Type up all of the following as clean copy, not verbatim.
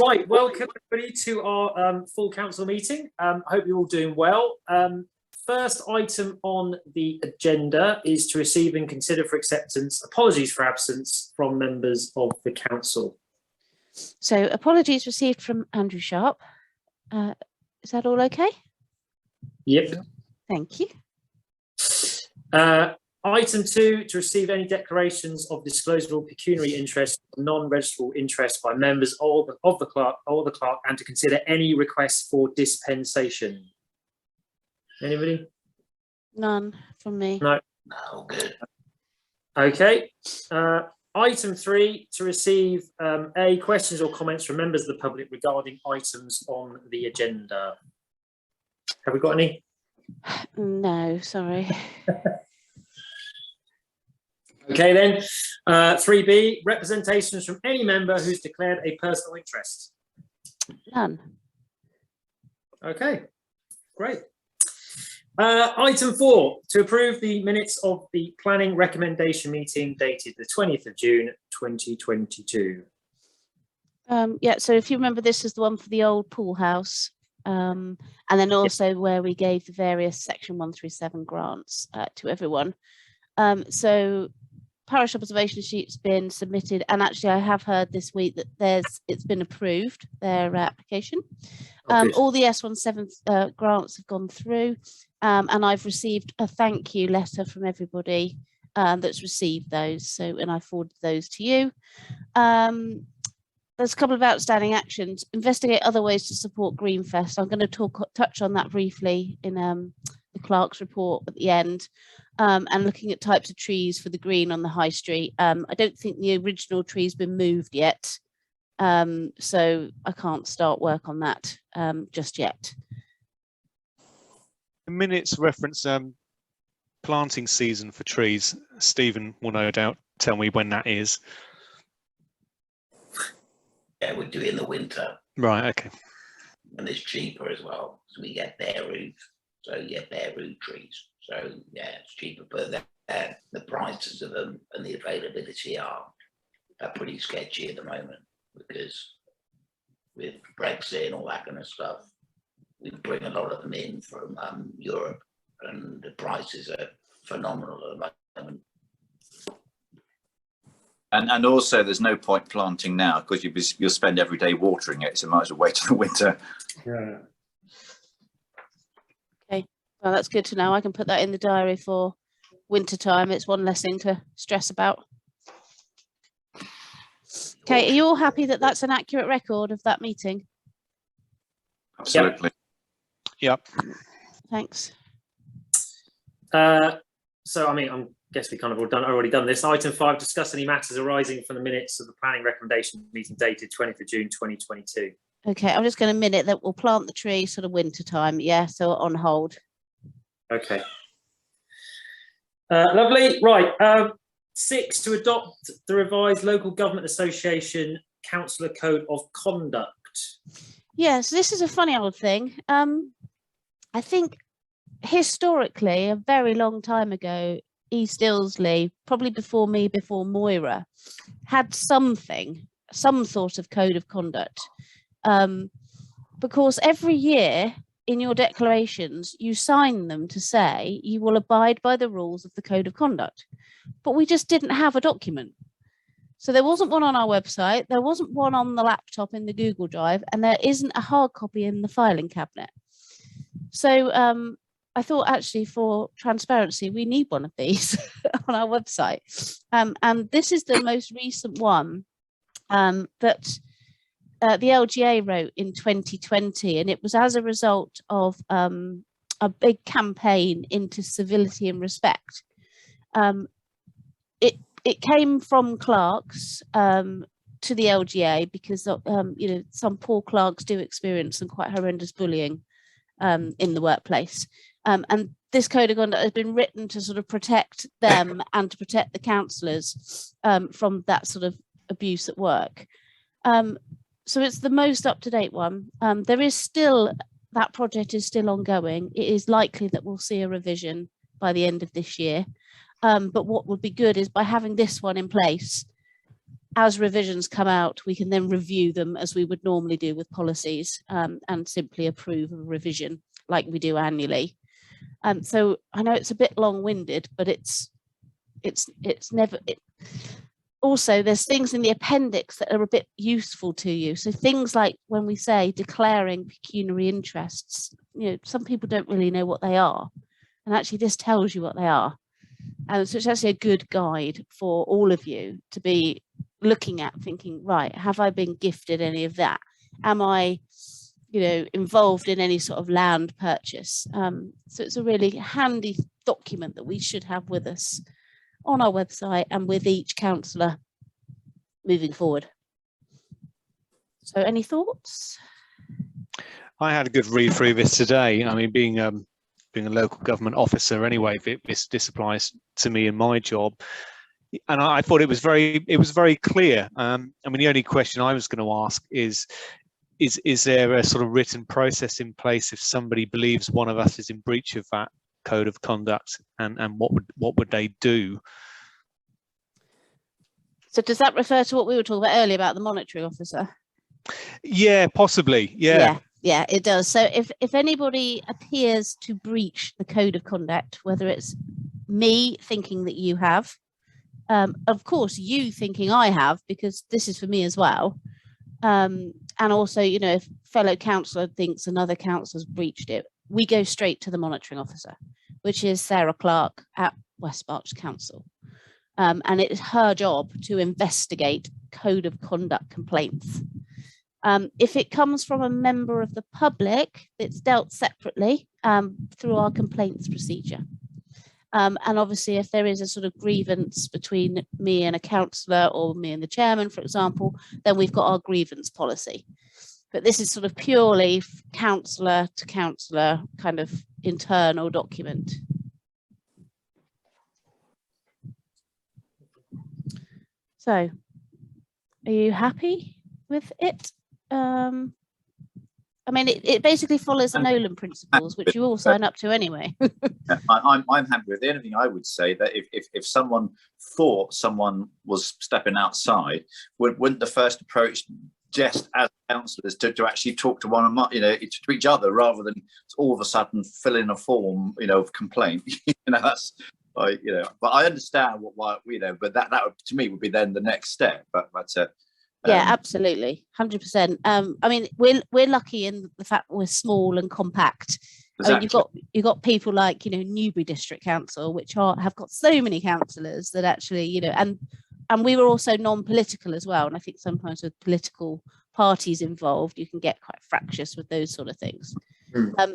Right, welcome everybody to our full council meeting. Hope you're all doing well. First item on the agenda is to receive and consider for acceptance apologies for absence from members of the council. So apologies received from Andrew Sharp. Is that all okay? Yep. Thank you. Item 2, to receive any declarations of disclosable pecuniary interest, non-registrable interest by members of the clerk and to consider any requests for dispensation. Anybody? None from me. No. No, good. Okay. Item 3, to receive questions or comments from members of the public regarding items on the agenda. Have we got any? No, sorry. Okay then, 3B, representations from any member who's declared a personal interest. None. Okay, great. Item 4, to approve the minutes of the planning recommendation meeting dated the 20th of June 2022. Yeah, so if you remember, this is the one for the old pool house, and then also where we gave the various section 1 through 7 grants to everyone. So parish observation sheet's been submitted, and actually I have heard this week that it's been approved, their application. All the S17 grants have gone through, and I've received a thank you letter from everybody that's received those, so, and I forwarded those to you. There's a couple of outstanding actions. Investigate other ways to support Greenfest. I'm going to touch on that briefly in the clerk's report at the end. And looking at types of trees for the green on the high street. I don't think the original tree's been moved yet, so I can't start work on that just yet. The minutes reference planting season for trees. Stephen will no doubt tell me when that is. Yeah, we do it in the winter. Right, okay. And it's cheaper as well, so we get bare root. So you get bare root trees. So yeah, it's cheaper, but the prices of them and the availability are pretty sketchy at the moment, because with Brexit and all that kind of stuff, we bring a lot of them in from Europe, and the prices are phenomenal at the moment. And also, there's no point planting now because you'll spend every day watering it, so might as well wait till winter. Yeah. Okay, well, that's good to know. I can put that in the diary for winter time. It's one less thing to stress about. Okay, are you all happy that that's an accurate record of that meeting? Absolutely. Yep. Thanks. So, I mean, I guess we kind of already done this. Item 5, discuss any matters arising from the minutes of the planning recommendation meeting dated 20th of June 2022. Okay, I'm just going to minute that we'll plant the tree sort of winter time. Yeah, so on hold. Okay. Lovely. Right. 6, to adopt the revised Local Government Association Councillor Code of Conduct. Yes, this is a funny old thing. I think historically, a very long time ago, East Ilsley, probably before me, before Moira, had some sort of code of conduct. Because every year in your declarations, you sign them to say you will abide by the rules of the code of conduct. But we just didn't have a document. So there wasn't one on our website, there wasn't one on the laptop in the Google Drive, and there isn't a hard copy in the filing cabinet. So I thought, actually, for transparency, we need one of these on our website. And this is the most recent one that the LGA wrote in 2020, and it was as a result of a big campaign into civility and respect. It came from clerks to the LGA because you know, some poor clerks do experience some quite horrendous bullying in the workplace. And this code of conduct has been written to sort of protect them and to protect the councillors from that sort of abuse at work. So it's the most up-to-date one. There is still, that project is still ongoing. It is likely that we'll see a revision by the end of this year. But what would be good is by having this one in place, as revisions come out, we can then review them as we would normally do with policies, and simply approve a revision like we do annually. So I know it's a bit long-winded, but it's never. Also, there's things in the appendix that are a bit useful to you. So things like when we say declaring pecuniary interests, some people don't really know what they are, and actually this tells you what they are. And so it's actually a good guide for all of you to be looking at, thinking, right, have I been gifted any of that? Am I, involved in any sort of land purchase? So it's a really handy document that we should have with us on our website and with each councillor moving forward. So any thoughts? I had a good read through this today. I mean, being a local government officer anyway, this applies to me in my job. And I thought it was very clear. I mean, the only question I was going to ask is there a sort of written process in place if somebody believes one of us is in breach of that code of conduct, and what would they do? So does that refer to what we were talking about earlier about the monitoring officer? Yeah, possibly. Yeah, it does. So if anybody appears to breach the code of conduct, whether it's me thinking that you have, of course you thinking I have, because this is for me as well, and also if fellow councillor thinks another councillor's breached it, we go straight to the monitoring officer, which is Sarah Clerk at West Berks Council, and it is her job to investigate code of conduct complaints. If it comes from a member of the public, it's dealt separately through our complaints procedure. And obviously, if there is a sort of grievance between me and a councillor, or me and the chairman, for example, then we've got our grievance policy. But this is sort of purely councillor to councillor kind of internal document. So, are you happy with it? I mean, it basically follows the Nolan principles, which you all sign up to anyway. I'm happy with it. The only thing I would say that if someone thought someone was stepping outside, wouldn't the first approach just as councillors to actually talk to one another, to each other, rather than all of a sudden fill in a form, of complaint. That's but I understand but that would, to me, would be then the next step. Yeah, absolutely, 100%. I mean, we're lucky in the fact that we're small and compact. Exactly. I mean, you've got people like Newbury District Council, which have got so many councillors that actually and we were also non-political as well. And I think sometimes with political parties involved, you can get quite fractious with those sort of things.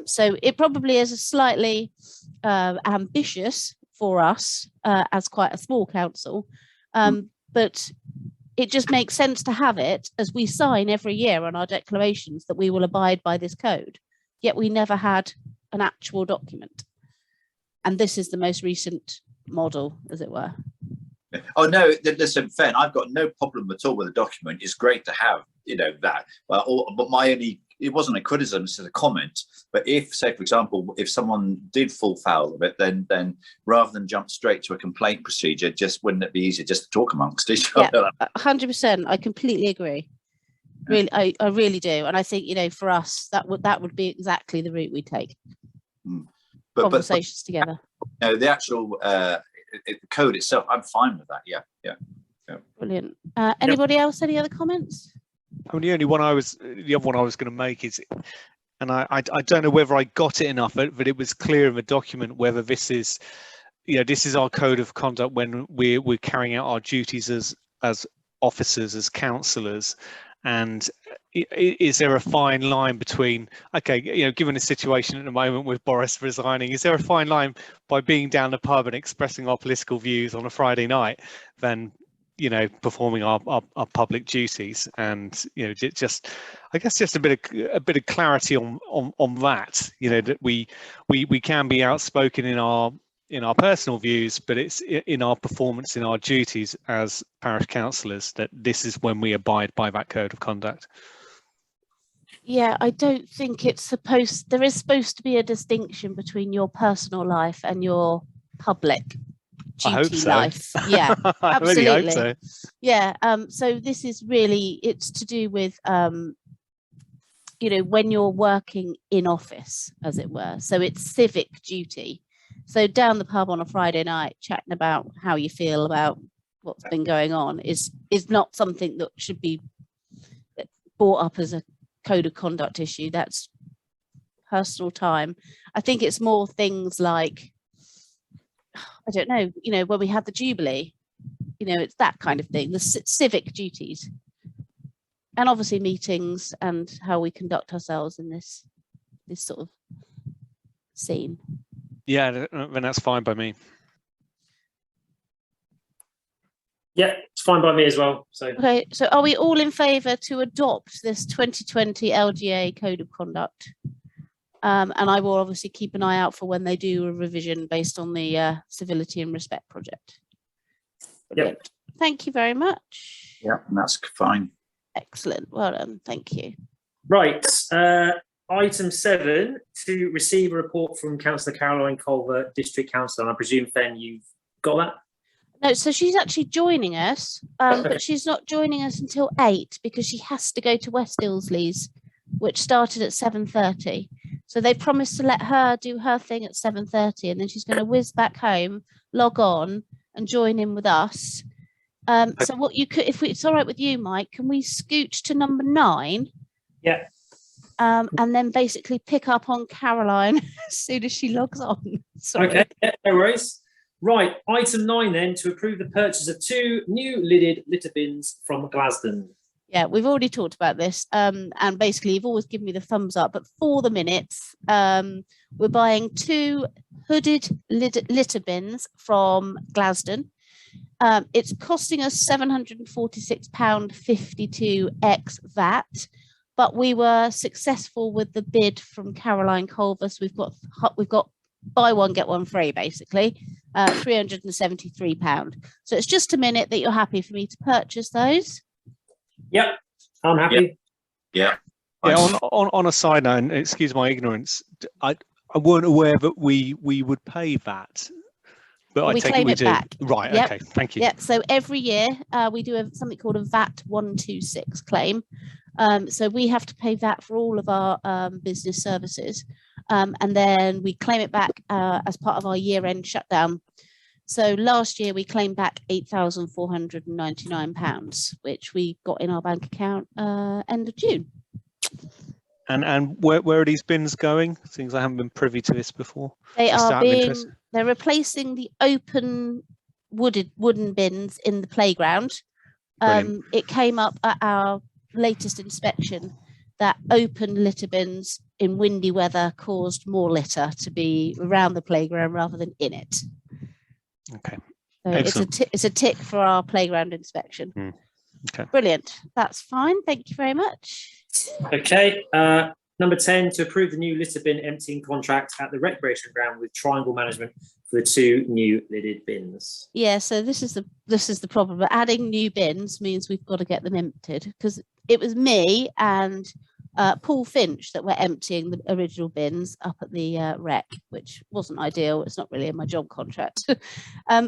So it probably is a slightly ambitious for us as quite a small council, but it just makes sense to have it, as we sign every year on our declarations that we will abide by this code, yet we never had an actual document. And this is the most recent model, as it were. Oh no, listen, Fen, I've got no problem at all with the document. It's great to have, that. But it wasn't a criticism, it's a comment. But if, say, for example, if someone did fall foul of it, then rather than jump straight to a complaint procedure, wouldn't it be easier just to talk amongst each other? 100%. I completely agree. Really, I really do. And I think, for us, that would be exactly the route we take. Conversations together. The actual the code itself, I'm fine with that. Yeah. Brilliant. Anybody else? Any other comments? I mean, the other one I was going to make is, and I don't know whether I got it enough, but it was clear in the document whether this is, this is our code of conduct when we're carrying out our duties as officers, as councillors, and is there a fine line between, okay, given the situation at the moment with Boris resigning, is there a fine line by being down the pub and expressing our political views on a Friday night than performing our public duties? And just I guess just a bit of clarity on that, that we can be outspoken in our personal views, but it's in our performance, in our duties as parish councillors, that this is when we abide by that code of conduct. Yeah, I don't think there is supposed to be a distinction between your personal life and your public I hope duty so. life. Yeah, I really hope absolutely. so. Yeah. So this is really, it's to do with, you know, when you're working in office, as it were. So it's civic duty. So down the pub on a Friday night, chatting about how you feel about what's been going on is not something that should be brought up as a code of conduct issue. That's personal time. I think it's more things like, I don't know, you know, when we had the Jubilee, you know, it's that kind of thing, the civic duties. And obviously meetings and how we conduct ourselves in this sort of scene. Yeah, then that's fine by me. Yeah, it's fine by me as well. So Okay, so are we all in favour to adopt this 2020 LGA Code of Conduct? And I will obviously keep an eye out for when they do a revision based on the Civility and Respect project. Brilliant. Thank you very much. Yeah, that's fine. Excellent. Well done. Thank you. right, item 7, to receive a report from Councillor Caroline Culver, District Councillor. And I presume, Fen, you've got that? No, so she's actually joining us, but she's not joining us until 8 because she has to go to West Ilsley's, which started at 7:30. So they promised to let her do her thing at 7:30, and then she's going to whiz back home, log on, and join in with us. So what you could, if it's all right with you, Mike, can we scooch to number 9? Yeah. And then basically pick up on Caroline as soon as she logs on. Sorry. Okay, yeah, no worries. Right, item 9 then, to approve the purchase of 2 new lidded litter bins from Glasden. Yeah, we've already talked about this. And basically, you've always given me the thumbs up, but for the minutes, we're buying 2 hooded litter bins from Glasden. It's costing us £746.52 ex VAT, but we were successful with the bid from Caroline Culver. So we've got buy one get one free, basically, £373. So it's just a minute that you're happy for me to purchase those. Yep, I'm happy. Yeah. Yeah, on a side note, and excuse my ignorance, I weren't aware that we would pay that, but I We take claim we it do. back. Right, Yep. okay, thank you. Yeah, so every year we do something called a VAT 126 claim. So we have to pay VAT for all of our business services, and then we claim it back as part of our year-end shutdown. So last year we claimed back £8,499, which we got in our bank account end of June. And where are these bins going? Things I haven't been privy to this before. They Just are out of interest. they're replacing the open wooden bins in the playground. Brilliant. It came up at our latest inspection that open litter bins in windy weather caused more litter to be around the playground rather than in it. Okay. So Excellent. it's a tick for our playground inspection. Okay. Brilliant. That's fine. Thank you very much. Okay, number 10, to approve the new litter bin emptying contract at the recreation ground with Triangle Management for the 2 new lidded bins. Yeah, so this is the problem. But adding new bins means we've got to get them emptied, because it was me and Paul Finch that were emptying the original bins up at the rec, which wasn't ideal. It's not really in my job contract.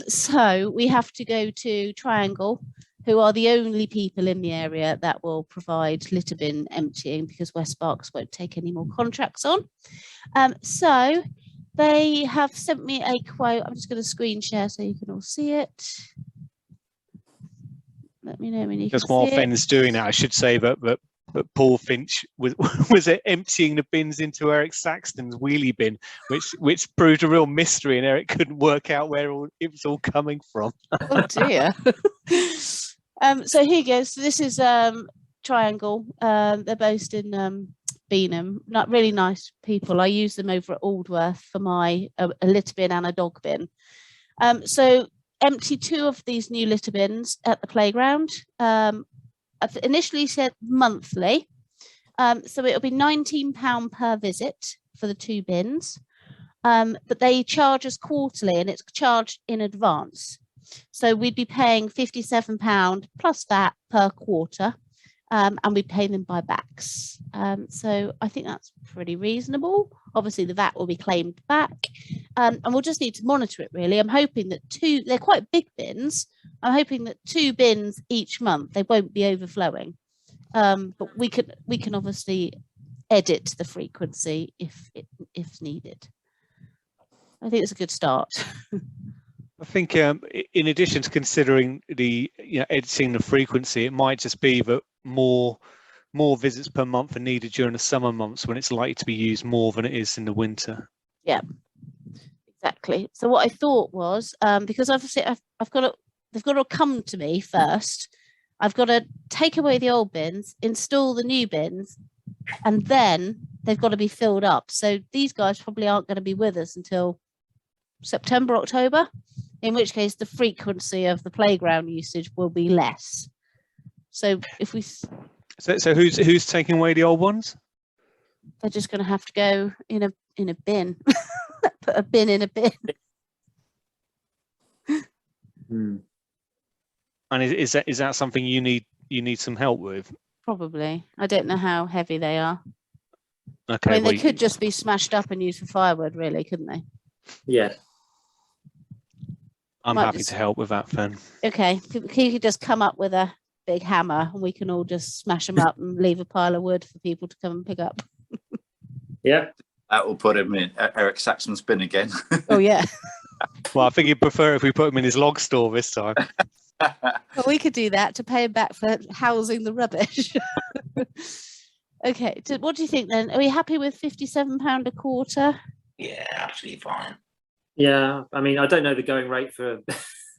So we have to go to Triangle, who are the only people in the area that will provide litter bin emptying, because West Berks won't take any more contracts on. So they have sent me a quote. I'm just going to screen share so you can all see it. Let me know when you Just can while see it. Fenn's doing that, I should say that Paul Finch was emptying the bins into Eric Saxton's wheelie bin, which proved a real mystery, and Eric couldn't work out where it was all coming from. Oh dear. So here goes. So this is Triangle. They're based in Beanham. Not really nice people. I use them over at Aldworth for my a litter bin and a dog bin. So empty 2 of these new litter bins at the playground. I've initially said monthly, so it'll be £19 per visit for the 2 bins, but they charge us quarterly, and it's charged in advance. So we'd be paying £57 plus that per quarter, and we pay them by backs. So I think that's pretty reasonable. Obviously, the VAT will be claimed back. and we'll just need to monitor it really. I'm hoping that they're quite big bins. I'm hoping that 2 bins each month, they won't be overflowing. But we can obviously edit the frequency if needed. I think it's a good start. I think in addition to considering the editing the frequency, it might just be that more visits per month are needed during the summer months when it's likely to be used more than it is in the winter. Yeah, exactly. So what I thought was, because obviously they've got to come to me first. I've got to take away the old bins, install the new bins, and then they've got to be filled up. So these guys probably aren't going to be with us until September, October, in which case the frequency of the playground usage will be less. So if we... So who's taking away the old ones? They're just going to have to go in a bin. Put a bin in a bin. And is that something you need some help with? Probably. I don't know how heavy they are. Okay. I mean, they could just be smashed up and used for firewood, really, couldn't they? Yeah. I'm happy to help with that, Fern. Okay. He could just come up with a big hammer and we can all just smash them up and leave a pile of wood for people to come and pick up. Yeah. That will put him in Eric Saxon's bin again. Oh, yeah. Well, I think he'd prefer if we put him in his log store this time. Well, we could do that to pay him back for housing the rubbish. Okay. What do you think then? Are we happy with £57 a quarter? Yeah, absolutely fine. Yeah. I mean, I don't know the going rate for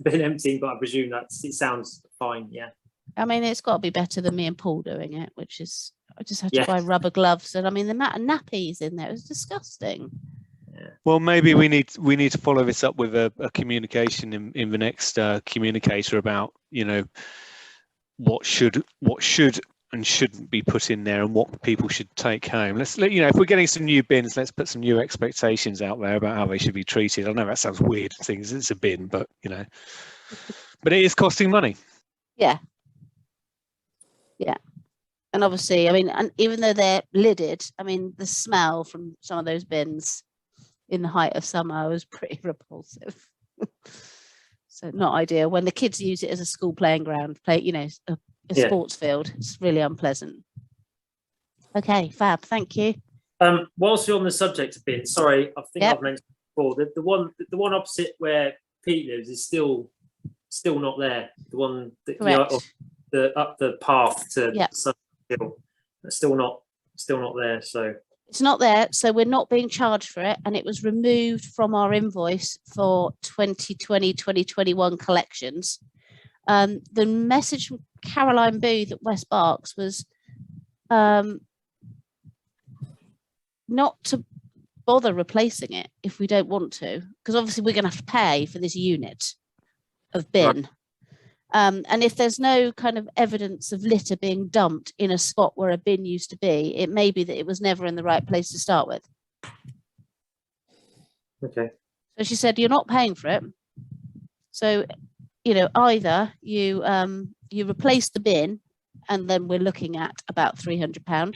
bin emptying, but I presume it sounds fine. Yeah. I mean, it's got to be better than me and Paul doing it, which is, I just had to Yeah. buy rubber gloves. And I mean, the amount of nappies in there is disgusting. Well, maybe we need to follow this up with a communication in the next communicator about what should and shouldn't be put in there and what people should take home. If we're getting some new bins, let's put some new expectations out there about how they should be treated. I know that sounds weird, things it's a bin, but but it is costing money. Yeah. Yeah. And obviously, I mean, and even though they're lidded, I mean, the smell from some of those bins in the height of summer was pretty repulsive. So not ideal when the kids use it as a school playing ground, a sports field. It's really unpleasant. Okay, fab. Thank you. Whilst you're on the subject of bins, sorry, I think I've mentioned before that the one opposite where Pete lives is still not there. The one that up the path to Hill, still not there. So it's not there, so we're not being charged for it, and it was removed from our invoice for 2020-2021 collections. The message from Caroline Booth at West Berks was not to bother replacing it if we don't want to, because obviously we're going to have to pay for this unit of bin. Right. And if there's no kind of evidence of litter being dumped in a spot where a bin used to be, it may be that it was never in the right place to start with. Okay. So she said, you're not paying for it. So, either you replace the bin, and then we're looking at about £300.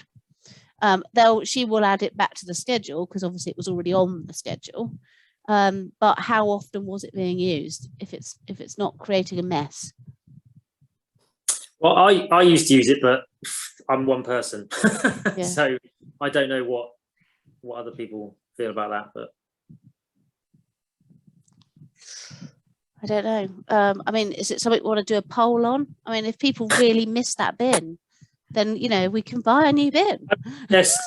She will add it back to the schedule because obviously it was already on the schedule. But how often was it being used if it's not creating a mess? Well, I used to use it, but I'm one person. Yeah. So I don't know what other people feel about that, but I don't know. I mean, is it something we want to do a poll on? I mean, if people really miss that bin, then we can buy a new bin. Let's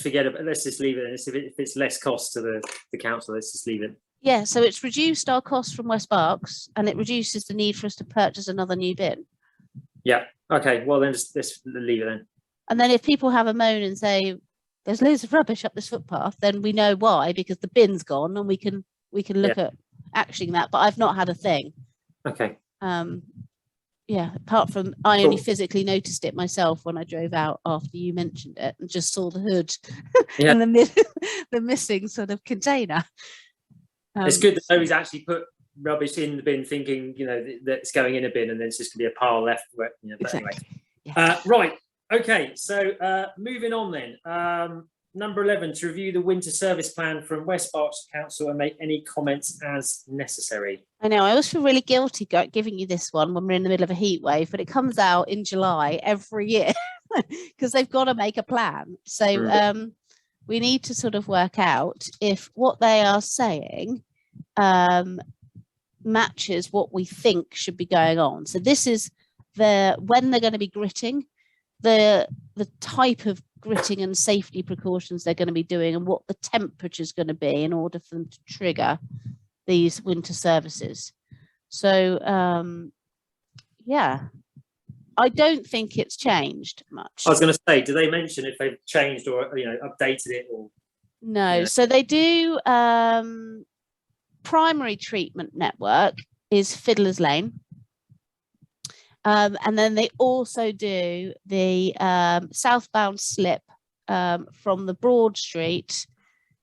forget it. Let's just leave it. If it's less cost to the council, let's just leave it. Yeah, so it's reduced our costs from West Berks, and it reduces the need for us to purchase another new bin. Yeah. Okay. Well, then let's leave it then. And then if people have a moan and say there's loads of rubbish up this footpath, then we know why, because the bin's gone, and we can look at actioning that. But I've not had a thing. Okay. Apart from I only physically noticed it myself when I drove out after you mentioned it and just saw the hood and the missing sort of container. It's good that nobody's actually put rubbish in the bin thinking, that it's going in a bin and then it's just going to be a pile left. But Exactly. anyway. Right. Okay. So moving on then. number 11, to review the winter service plan from West Berkshire Council and make any comments as necessary. I know, I always feel really guilty giving you this one when we're in the middle of a heat wave, but it comes out in July every year because they've got to make a plan. So we need to sort of work out if what they are saying matches what we think should be going on. So this is when they're going to be gritting, the type of gritting and safety precautions they're going to be doing, and what the temperature is going to be in order for them to trigger these winter services. So yeah, I don't think it's changed much. I was going to say, do they mention if they've changed or updated it or? No. Yeah. So they do. Primary treatment network is Fiddler's Lane. And then they also do the southbound slip from the Broad Street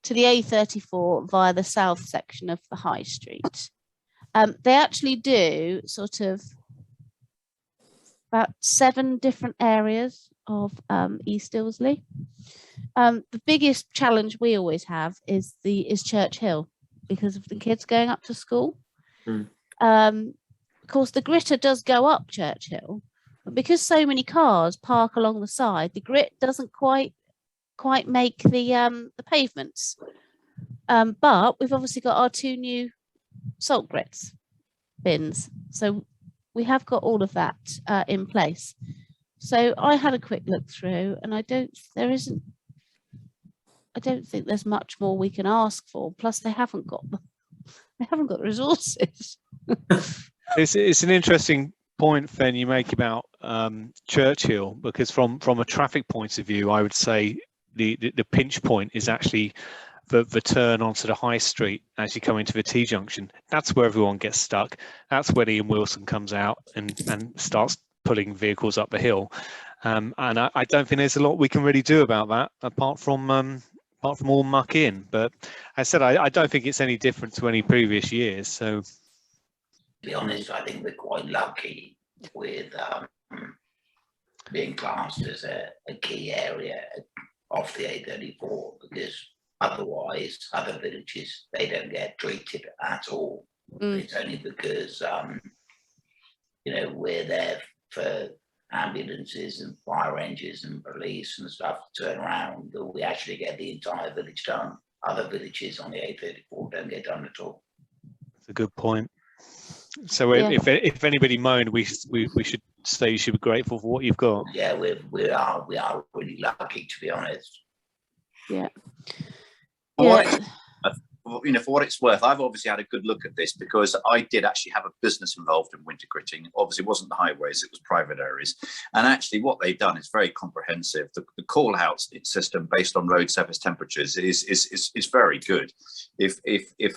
to the A34 via the south section of the High Street. They actually do sort of about 7 different areas of East Ilsley. The biggest challenge we always have is Church Hill, because of the kids going up to school. Of course, the gritter does go up Church Hill, but because so many cars park along the side, the grit doesn't quite make the pavements. But we've obviously got our 2 new salt grits bins, so we have got all of that in place. So I had a quick look through, and I don't think there's much more we can ask for. Plus, they haven't got the resources. It's an interesting point, Fen, you make about Churchill, because from a traffic point of view, I would say the pinch point is actually the turn onto the high street as you come into the T junction. That's where everyone gets stuck. That's when Ian Wilson comes out and starts pulling vehicles up the hill. And I don't think there's a lot we can really do about that apart from all muck in. But as I said, I don't think it's any different to any previous years. So, to be honest, I think we're quite lucky with being classed as a key area off the A34, because otherwise other villages, they don't get treated at all. It's only because we're there for ambulances and fire engines and police and stuff to turn around that we actually get the entire village done. Other villages on the A34 don't get done at all. That's a good point. So if anybody moaned, we should say you should be grateful for what you've got. Yeah, we are really lucky, to be honest. Yeah. For what it's worth, I've obviously had a good look at this, because I did actually have a business involved in winter gritting. Obviously, it wasn't the highways; it was private areas. And actually, what they've done is very comprehensive. The call out system based on road surface temperatures is very good. If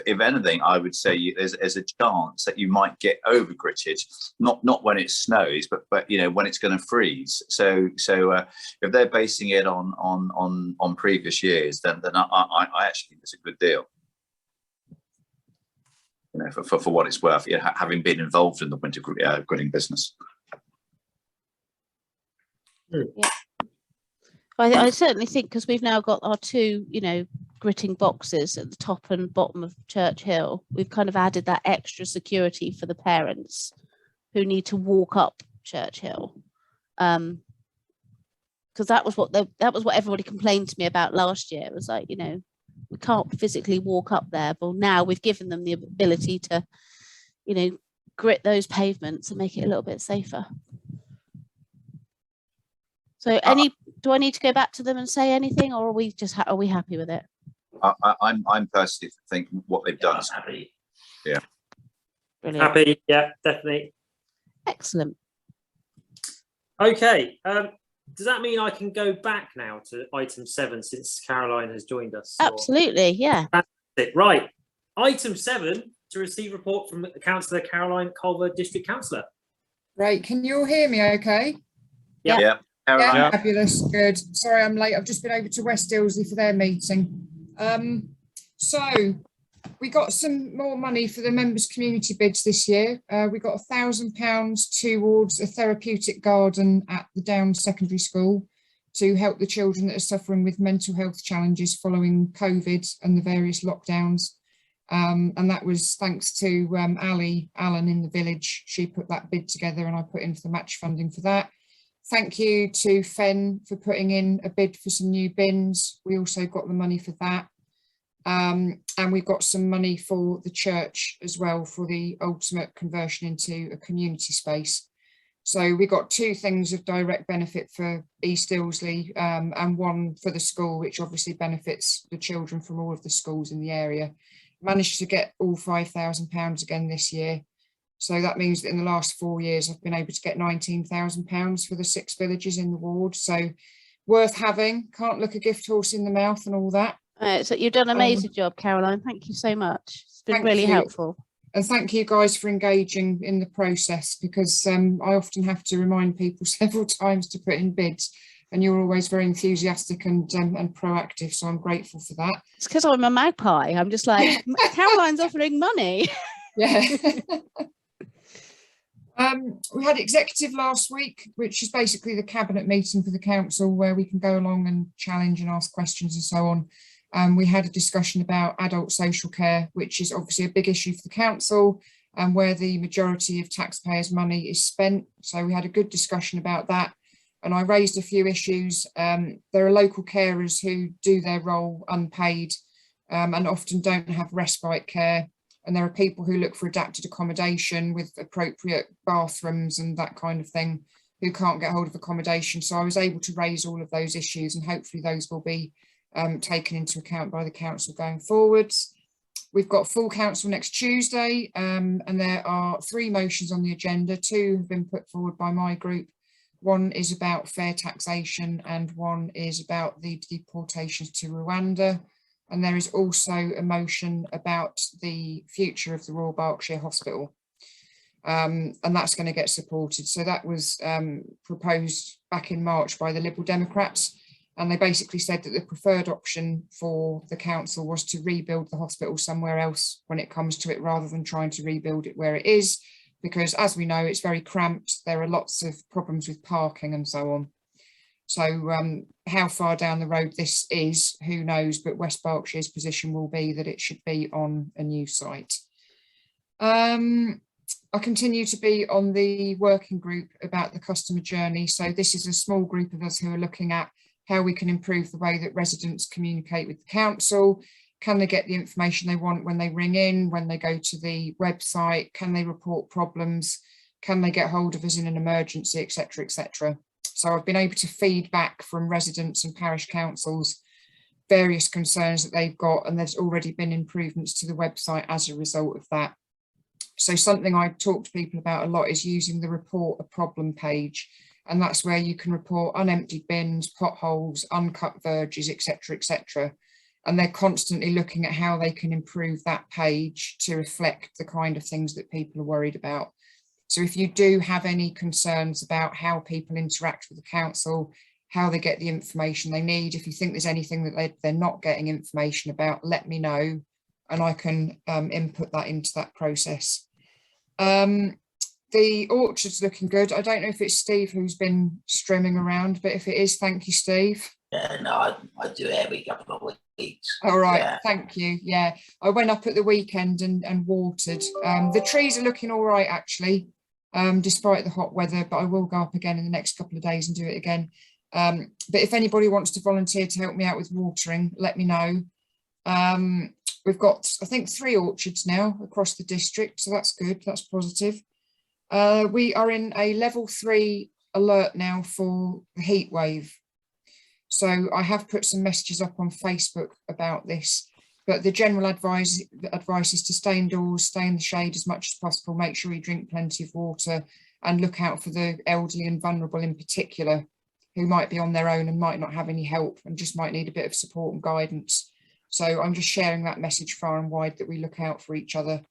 anything, I would say there's a chance that you might get over gritted, not when it snows, but when it's going to freeze. So if they're basing it on previous years, then I actually think it's a good deal. For what it's worth, having been involved in the winter gritting business. Yeah, I certainly think, because we've now got our 2, gritting boxes at the top and bottom of Church Hill, we've kind of added that extra security for the parents who need to walk up Church Hill, because that was what everybody complained to me about last year. It was like, we can't physically walk up there, but now we've given them the ability to, grit those pavements and make it a little bit safer. So, do I need to go back to them and say anything, or are we just are we happy with it? I'm personally thinking what they've done. Happy. Yeah. Brilliant. Happy, yeah, definitely. Excellent. Okay. Does that mean I can go back now to item 7 since Caroline has joined us? Absolutely, yeah. Right. Item 7, to receive report from Councillor Caroline Culver, District Councillor. Right, can you all hear me okay? Yeah. Yeah, fabulous, good. Sorry I'm late, I've just been over to West Ilsley for their meeting. So we got some more money for the members' community bids this year. We got £1,000 towards a therapeutic garden at the Downs Secondary School. to help the children that are suffering with mental health challenges following COVID and the various lockdowns. And that was thanks to Alan in the village. She put that bid together and I put in for the match funding for that. Thank you to Fen for putting in a bid for some new bins. We also got the money for that. And we've got some money for the church as well for the ultimate conversion into a community space. So we got 2 things of direct benefit for East Ilsley and 1 for the school, which obviously benefits the children from all of the schools in the area. Managed to get all £5,000 again this year. So that means that in the last 4 years, I've been able to get £19,000 for the 6 villages in the ward. So worth having, can't look a gift horse in the mouth and all that. So you've done an amazing job, Caroline. Thank you so much. It's been really helpful. And thank you guys for engaging in the process, because I often have to remind people several times to put in bids, and you're always very enthusiastic and proactive. So I'm grateful for that. It's because I'm a magpie. I'm just like, Caroline's offering money. Yeah. We had executive last week, which is basically the cabinet meeting for the council where we can go along and challenge and ask questions and so on. We had a discussion about adult social care, which is obviously a big issue for the council and where the majority of taxpayers' money is spent. So we had a good discussion about that. And I raised a few issues. There are local carers who do their role unpaid and often don't have respite care. And there are people who look for adapted accommodation with appropriate bathrooms and that kind of thing who can't get hold of accommodation. So I was able to raise all of those issues, and hopefully those will be taken into account by the council going forwards. We've got full council next Tuesday, and there are 3 motions on the agenda. 2 have been put forward by my group. 1 is about fair taxation and 1 is about the deportations to Rwanda. And there is also a motion about the future of the Royal Berkshire Hospital. And that's going to get supported. So that was proposed back in March by the Liberal Democrats. And they basically said that the preferred option for the council was to rebuild the hospital somewhere else when it comes to it, rather than trying to rebuild it where it is, because as we know, it's very cramped. There are lots of problems with parking and so on. So how far down the road this is, who knows, but West Berkshire's position will be that it should be on a new site. I continue to be on the working group about the customer journey. So this is a small group of us who are looking at how we can improve the way that residents communicate with the council. Can they get the information they want when they ring in, when they go to the website? Can they report problems? Can they get hold of us in an emergency, etc., etc.? So I've been able to feed back from residents and parish councils various concerns that they've got, and there's already been improvements to the website as a result of that. So something I talk to people about a lot is using the report a problem page. And that's where you can report unemptied bins, potholes, uncut verges, etc., etc. And they're constantly looking at how they can improve that page to reflect the kind of things that people are worried about. So if you do have any concerns about how people interact with the council, how they get the information they need, if you think there's anything that they're not getting information about, let me know and I can input that into that process. The orchard's looking good. I don't know if it's Steve who's been strimming around, but if it is, thank you, Steve. Yeah, no, I do it every couple of weeks. All right, Yeah. Thank you. Yeah, I went up at the weekend and watered. The trees are looking all right, actually, despite the hot weather, but I will go up again in the next couple of days and do it again. But if anybody wants to volunteer to help me out with watering, let me know. We've got, I think, 3 orchards now across the district, so that's good, that's positive. We are in a level 3 alert now for the heat wave. So I have put some messages up on Facebook about this, but the general advice is to stay indoors, stay in the shade as much as possible, make sure you drink plenty of water and look out for the elderly and vulnerable in particular, who might be on their own and might not have any help and just might need a bit of support and guidance. So I'm just sharing that message far and wide that we look out for each other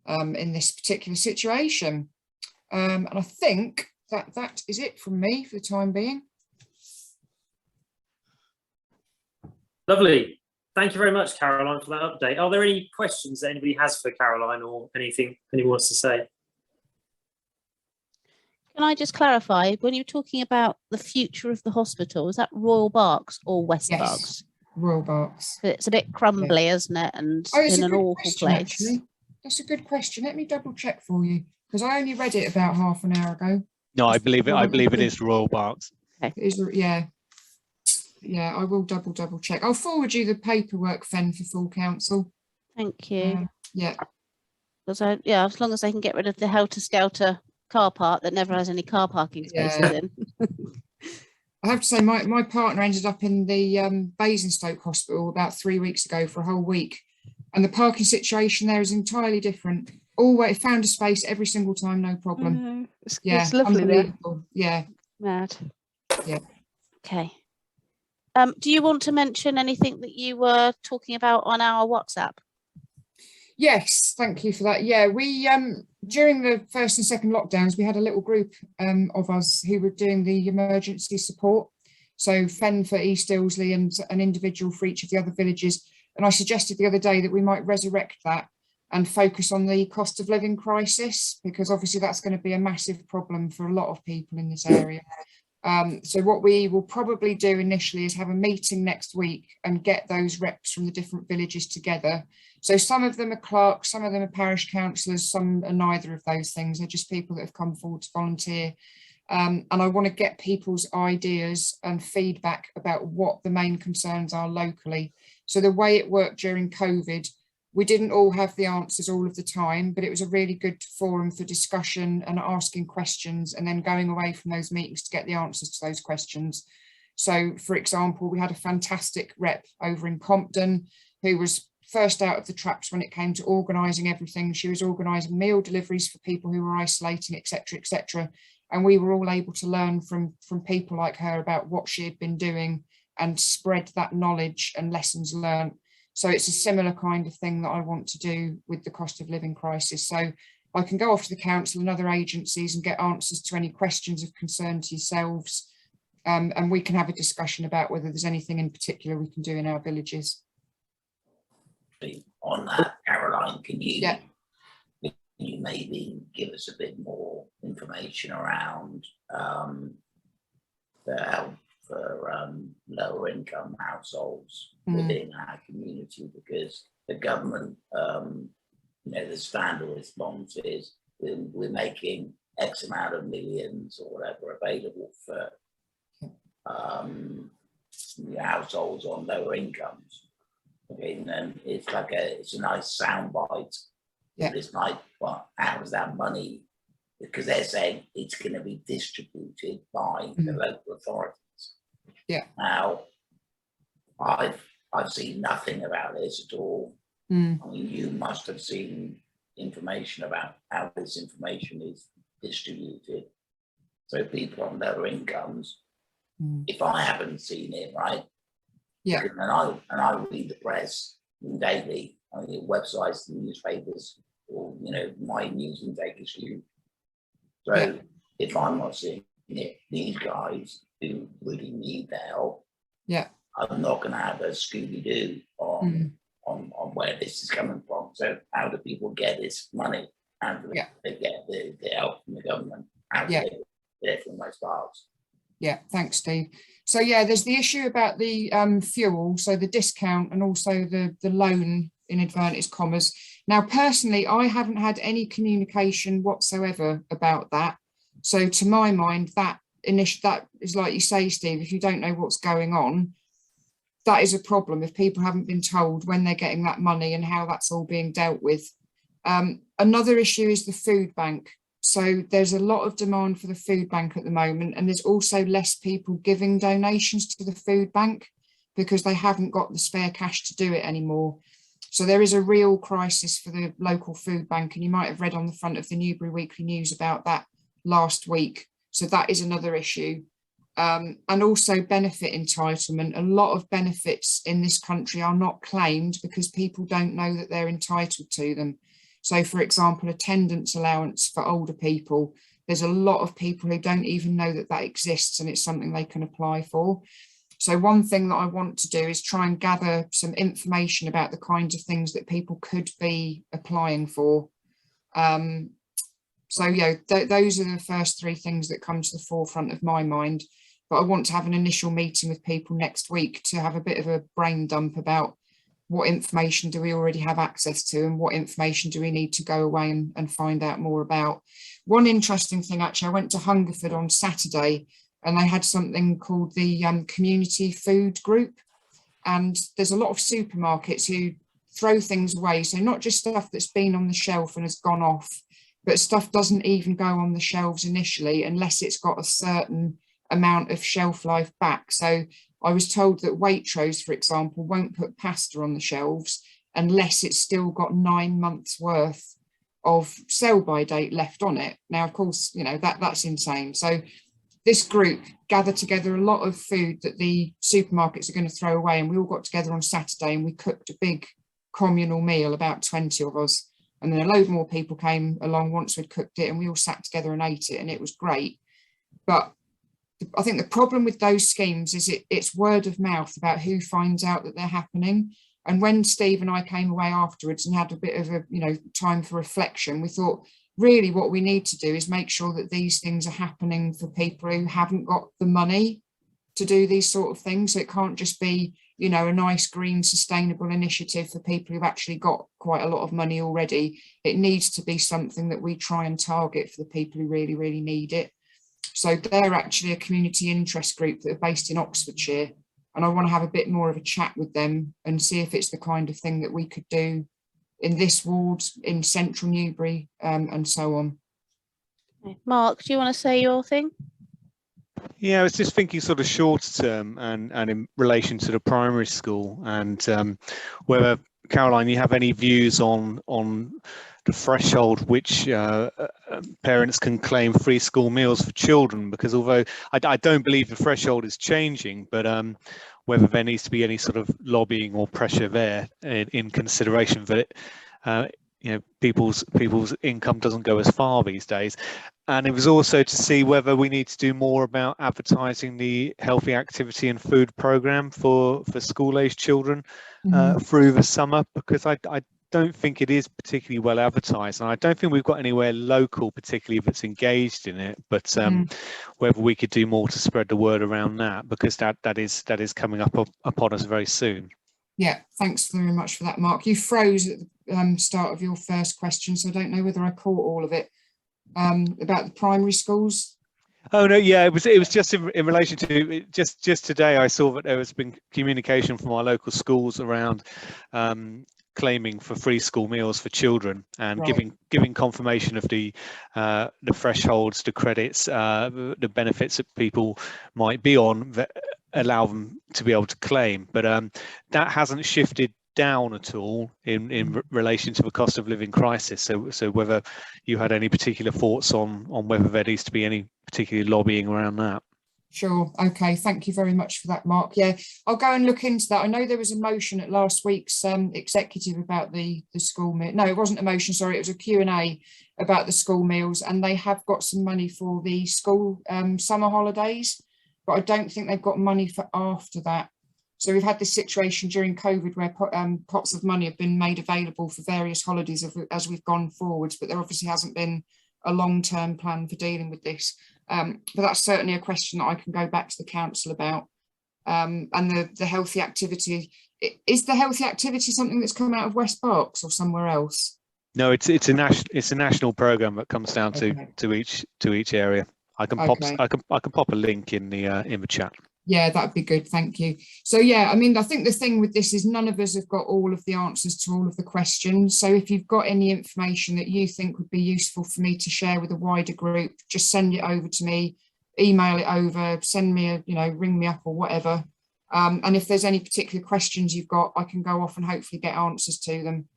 in this particular situation. And I think that is it from me for the time being. Lovely. Thank you very much, Caroline, for that update. Are there any questions that anybody has for Caroline or anything anyone wants to say? Can I just clarify, when you're talking about the future of the hospital, is that Royal Berks or West Yes. Berks? Royal Berks. It's a bit crumbly, isn't it? And Oh, it's in a an good awful question, place. actually. That's a good question. Let me double check for you, because I only read it about half an hour ago. No, I believe it is Royal Berks. It is, yeah. Yeah, I will double check. I'll forward you the paperwork, Fen, for full council. Thank you. Yeah. Because yeah, as long as they can get rid of the helter-skelter car park that never has any car parking spaces Yeah. in. I have to say, my partner ended up in the Basingstoke Hospital about 3 weeks ago for a whole week. And the parking situation there is entirely different. Always found a space every single time, no problem. It's lovely there. Unbelievable. Yeah. Mad. Yeah. Okay. Do you want to mention anything that you were talking about on our WhatsApp? Yes, thank you for that. Yeah, we during the first and second lockdowns, we had a little group of us who were doing the emergency support. So Fen for East Ilsley and an individual for each of the other villages. And I suggested the other day that we might resurrect that and focus on the cost of living crisis, because obviously that's going to be a massive problem for a lot of people in this area. So what we will probably do initially is have a meeting next week and get those reps from the different villages together. So some of them are clerks, some of them are parish councillors, some are neither of those things. They're just people that have come forward to volunteer. And I want to get people's ideas and feedback about what the main concerns are locally. So the way it worked during COVID, we didn't all have the answers all of the time, but it was a really good forum for discussion and asking questions and then going away from those meetings to get the answers to those questions. So, for example, we had a fantastic rep over in Compton who was first out of the traps when it came to organising everything. She was organising meal deliveries for people who were isolating, etc., etc. And we were all able to learn from people like her about what she had been doing and spread that knowledge and lessons learned. So it's a similar kind of thing that I want to do with the cost of living crisis. So I can go off to the council and other agencies and get answers to any questions of concern to yourselves. And we can have a discussion about whether there's anything in particular we can do in our villages. On that, Caroline, can you, Yeah. can you maybe give us a bit more information around the help for lower income households within our community, because the government, the standard response is we're making X amount of millions or whatever available for households on lower incomes. Okay, and then it's like it's a nice soundbite. Yeah. It's like, well, how is that money? Because they're saying it's going to be distributed by the local authorities. Yeah. Now, I've seen nothing about this at all. I mean, you must have seen information about how this information is distributed. So people on lower incomes, if I haven't seen it, right? Yeah. And I read the press daily. I mean, websites, the newspapers, or my news intake is huge. So if I'm not seeing it, these guys who really need the help, I'm not going to have a Scooby-Doo on where this is coming from. So how do people get this money? How do they get the help from the government? How do they get it from those parts? Yeah, thanks, Steve. So there's the issue about the fuel, so the discount and also the loan in inverted commas. Now, personally, I haven't had any communication whatsoever about that. So to my mind, that is like you say, Steve, if you don't know what's going on, that is a problem if people haven't been told when they're getting that money and how that's all being dealt with. Another issue is the food bank. So there's a lot of demand for the food bank at the moment, and there's also less people giving donations to the food bank because they haven't got the spare cash to do it anymore. So there is a real crisis for the local food bank, and you might have read on the front of the Newbury Weekly News about that last week. So that is another issue. And also benefit entitlement. A lot of benefits in this country are not claimed because people don't know that they're entitled to them. So, for example, attendance allowance for older people. There's a lot of people who don't even know that that exists, and it's something they can apply for. So one thing that I want to do is try and gather some information about the kinds of things that people could be applying for. So yeah, those are the first three things that come to the forefront of my mind. But I want to have an initial meeting with people next week to have a bit of a brain dump about what information do we already have access to and what information do we need to go away and find out more about. One interesting thing, actually, I went to Hungerford on Saturday and they had something called the community food group. And there's a lot of supermarkets who throw things away. So not just stuff that's been on the shelf and has gone off, but stuff doesn't even go on the shelves initially unless it's got a certain amount of shelf life back. So I was told that Waitrose, for example, won't put pasta on the shelves unless it's still got 9 months worth of sell-by date left on it. Now, of course, you know, that's insane. So this group gathered together a lot of food that the supermarkets are going to throw away, and we all got together on Saturday and we cooked a big communal meal, about 20 of us, and then a load more people came along once we'd cooked it, and we all sat together and ate it, and it was great. But I think the problem with those schemes is it's word of mouth about who finds out that they're happening. And when Steve and I came away afterwards and had a bit of a, you know, time for reflection, we thought really what we need to do is make sure that these things are happening for people who haven't got the money to do these sort of things. So it can't just be, you know, a nice green sustainable initiative for people who've actually got quite a lot of money already. It needs to be something that we try and target for the people who really, really need it. So they're actually a community interest group that are based in Oxfordshire. And I want to have a bit more of a chat with them and see if it's the kind of thing that we could do in this ward, in central Newbury, and so on. Mark, do you want to say your thing? Yeah, I was just thinking sort of shorter term and in relation to the primary school, and whether, Caroline, you have any views on the threshold which parents can claim free school meals for children, because although I don't believe the threshold is changing, but whether there needs to be any sort of lobbying or pressure there in consideration that it, you know, people's income doesn't go as far these days. And it was also to see whether we need to do more about advertising the healthy activity and food program for school-aged children through the summer, because I don't think it is particularly well advertised, and I don't think we've got anywhere local particularly that's engaged in it, but whether we could do more to spread the word around that, because that is coming up upon us very soon. Yeah, thanks very much for that, Mark. You froze at the start of your first question, so I don't know whether I caught all of it. About the primary schools. Oh no, yeah, it was just in relation to just today I saw that there has been communication from our local schools around claiming for free school meals for children, and giving confirmation of the thresholds, the credits, the benefits that people might be on that allow them to be able to claim. But that hasn't shifted down at all in relation to the cost of living crisis. So whether you had any particular thoughts on whether there needs to be any particular lobbying around that. Sure. Okay. Thank you very much for that, Mark. Yeah, I'll go and look into that. I know there was a motion at last week's executive about the school meal. No, it wasn't a motion. Sorry, it was a Q&A about the school meals, and they have got some money for the school summer holidays, but I don't think they've got money for after that. So we've had this situation during COVID where pots of money have been made available for various holidays as we've gone forwards, but there obviously hasn't been a long-term plan for dealing with this. But that's certainly a question that I can go back to the council about. And the healthy activity, is the healthy activity something that's come out of West Berks or somewhere else? No, it's a national programme that comes down to each area. I can pop a link in the chat. Yeah, that'd be good. Thank you. So, yeah, I mean, I think the thing with this is none of us have got all of the answers to all of the questions. So if you've got any information that you think would be useful for me to share with a wider group, just send it over to me, email it over, send me a, ring me up or whatever. And if there's any particular questions you've got, I can go off and hopefully get answers to them.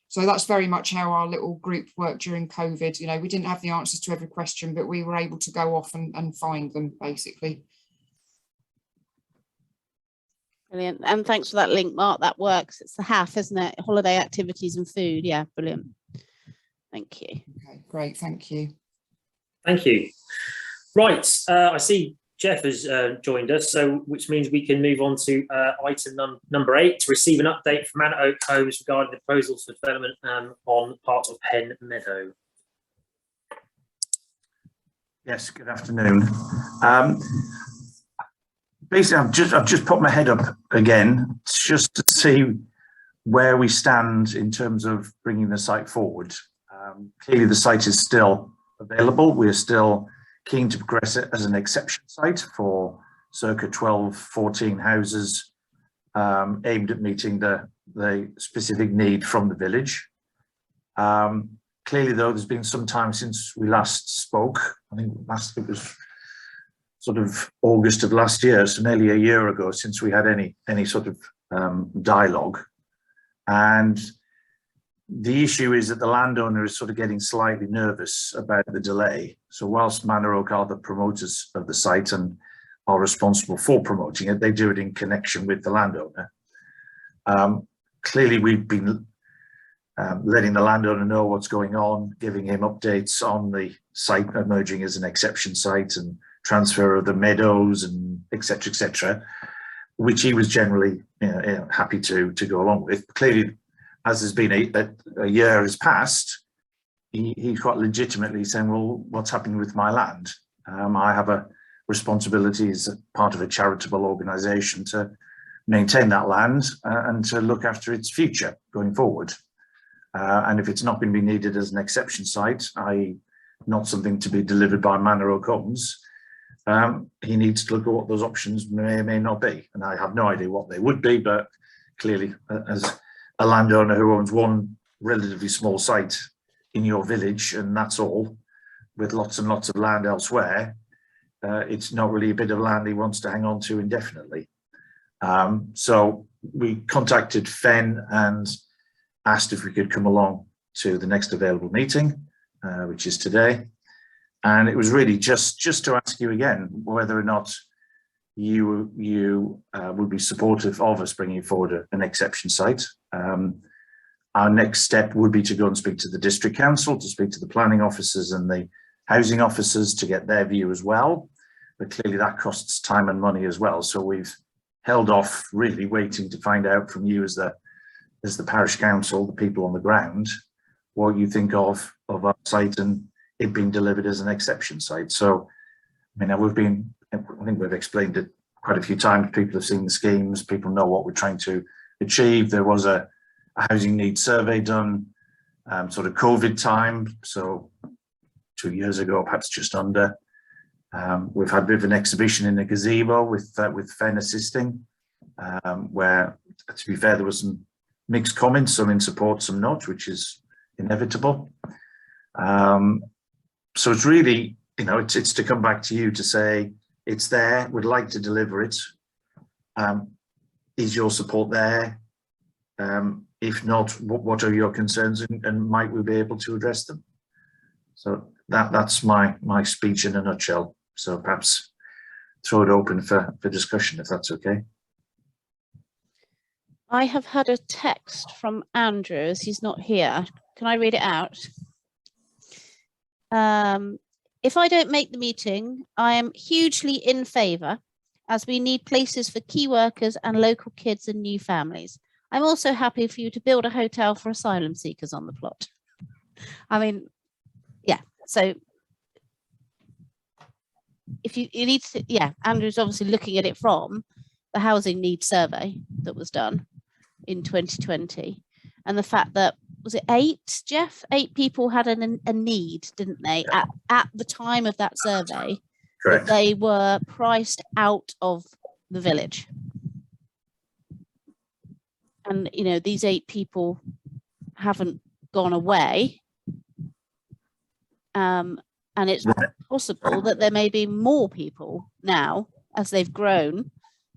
So that's very much how our little group worked during COVID. We didn't have the answers to every question, but we were able to go off and find them, basically. Brilliant. And thanks for that link, Mark. That works. It's the HAF, isn't it? Holiday activities and food. Yeah, brilliant. Thank you. Okay, great. Thank you. Thank you. Right. I see Jeff has joined us, so which means we can move on to item number 8, to receive an update from Manor Oak Homes regarding the proposals for development on part of Penn Meadow. Yes, good afternoon. Basically, I've just put my head up again just to see where we stand in terms of bringing the site forward. Clearly, the site is still available. We're still keen to progress it as an exception site for circa 12, 14 houses aimed at meeting the specific need from the village. Clearly, though, there's been some time since we last spoke. I think it was sort of August of last year, so nearly a year ago since we had any sort of dialogue. And the issue is that the landowner is sort of getting slightly nervous about the delay. So whilst Manor Oak are the promoters of the site and are responsible for promoting it, they do it in connection with the landowner. Clearly, we've been letting the landowner know what's going on, giving him updates on the site emerging as an exception site and transfer of the meadows and et cetera, which he was generally happy to go along with. Clearly, as there's been a year has passed, he's quite legitimately saying, well, what's happening with my land? I have a responsibility as part of a charitable organisation to maintain that land and to look after its future going forward. And if it's not going to be needed as an exception site, i.e. not something to be delivered by Manor Oak Homes, he needs to look at what those options may or may not be. And I have no idea what they would be, but clearly as a landowner who owns one relatively small site in your village, and that's all, with lots and lots of land elsewhere, it's not really a bit of land he wants to hang on to indefinitely. So we contacted Fen and asked if we could come along to the next available meeting, which is today. And it was really just to ask you again whether or not you would be supportive of us bringing forward an exception site. Our next step would be to go and speak to the district council, to speak to the planning officers and the housing officers to get their view as well. But clearly that costs time and money as well. So we've held off really waiting to find out from you as the parish council, the people on the ground, what you think of our site and it being delivered as an exception site. So, I mean, I think we've explained it quite a few times. People have seen the schemes, people know what we're trying to achieve. There was a housing needs survey done sort of COVID time, so 2 years ago, perhaps just under. We've had a bit of an exhibition in the gazebo with Fen assisting, where, to be fair, there was some mixed comments, some in support, some not, which is inevitable. So it's really, it's to come back to you to say, it's there, we'd like to deliver it. Is your support there? If not, what are your concerns and might we be able to address them? So that's my speech in a nutshell. So perhaps throw it open for discussion, if that's okay. I have had a text from Andrew, as he's not here. Can I read it out? If I don't make the meeting, I am hugely in favour, as we need places for key workers and local kids and new families. I'm also happy for you to build a hotel for asylum seekers on the plot. I mean, yeah, so if you need to, yeah, Andrew's obviously looking at it from the housing needs survey that was done in 2020, and the fact that, was it 8, Jeff? 8 people had a need, didn't they, at the time of that survey? Correct. That they were priced out of the village. And, these 8 people haven't gone away. And it's possible that there may be more people now, as they've grown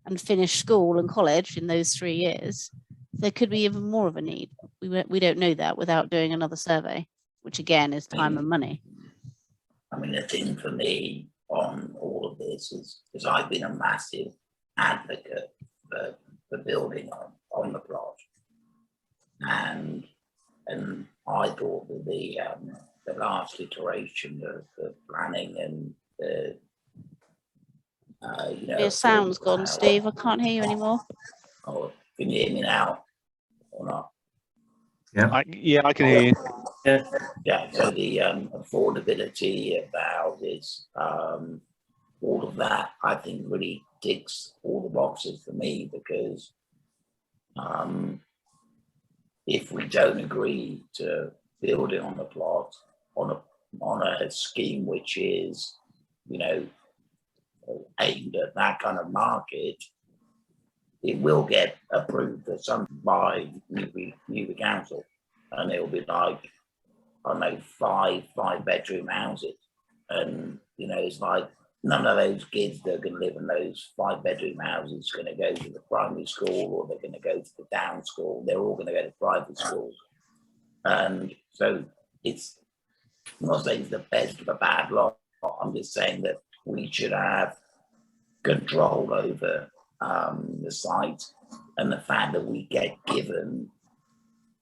and finished school and college in those 3 years. There could be even more of a need. We don't know that without doing another survey, which again is time and money. I mean, the thing for me on all of this is because I've been a massive advocate for building on the plot, and I thought that the last iteration of the planning and the Your sound's gone, Steve. I can't hear you anymore. Oh, can you hear me now or not? Yeah. I can hear you. Yeah, so the affordability of the houses, all of that, I think really ticks all the boxes for me, because if we don't agree to build it on the plot on a scheme which is, you know, aimed at that kind of market, it will get approved at some by Newry Council, and it'll be like, I don't know, five bedroom houses, and you know, it's like none of those kids that are going to live in those 5 bedroom houses are going to go to the primary school, or they're going to go to the down school. They're all going to go to private schools, and so it's, I'm not saying it's the best of a bad lot. I'm just saying that we should have control over the site, and the fact that we get given,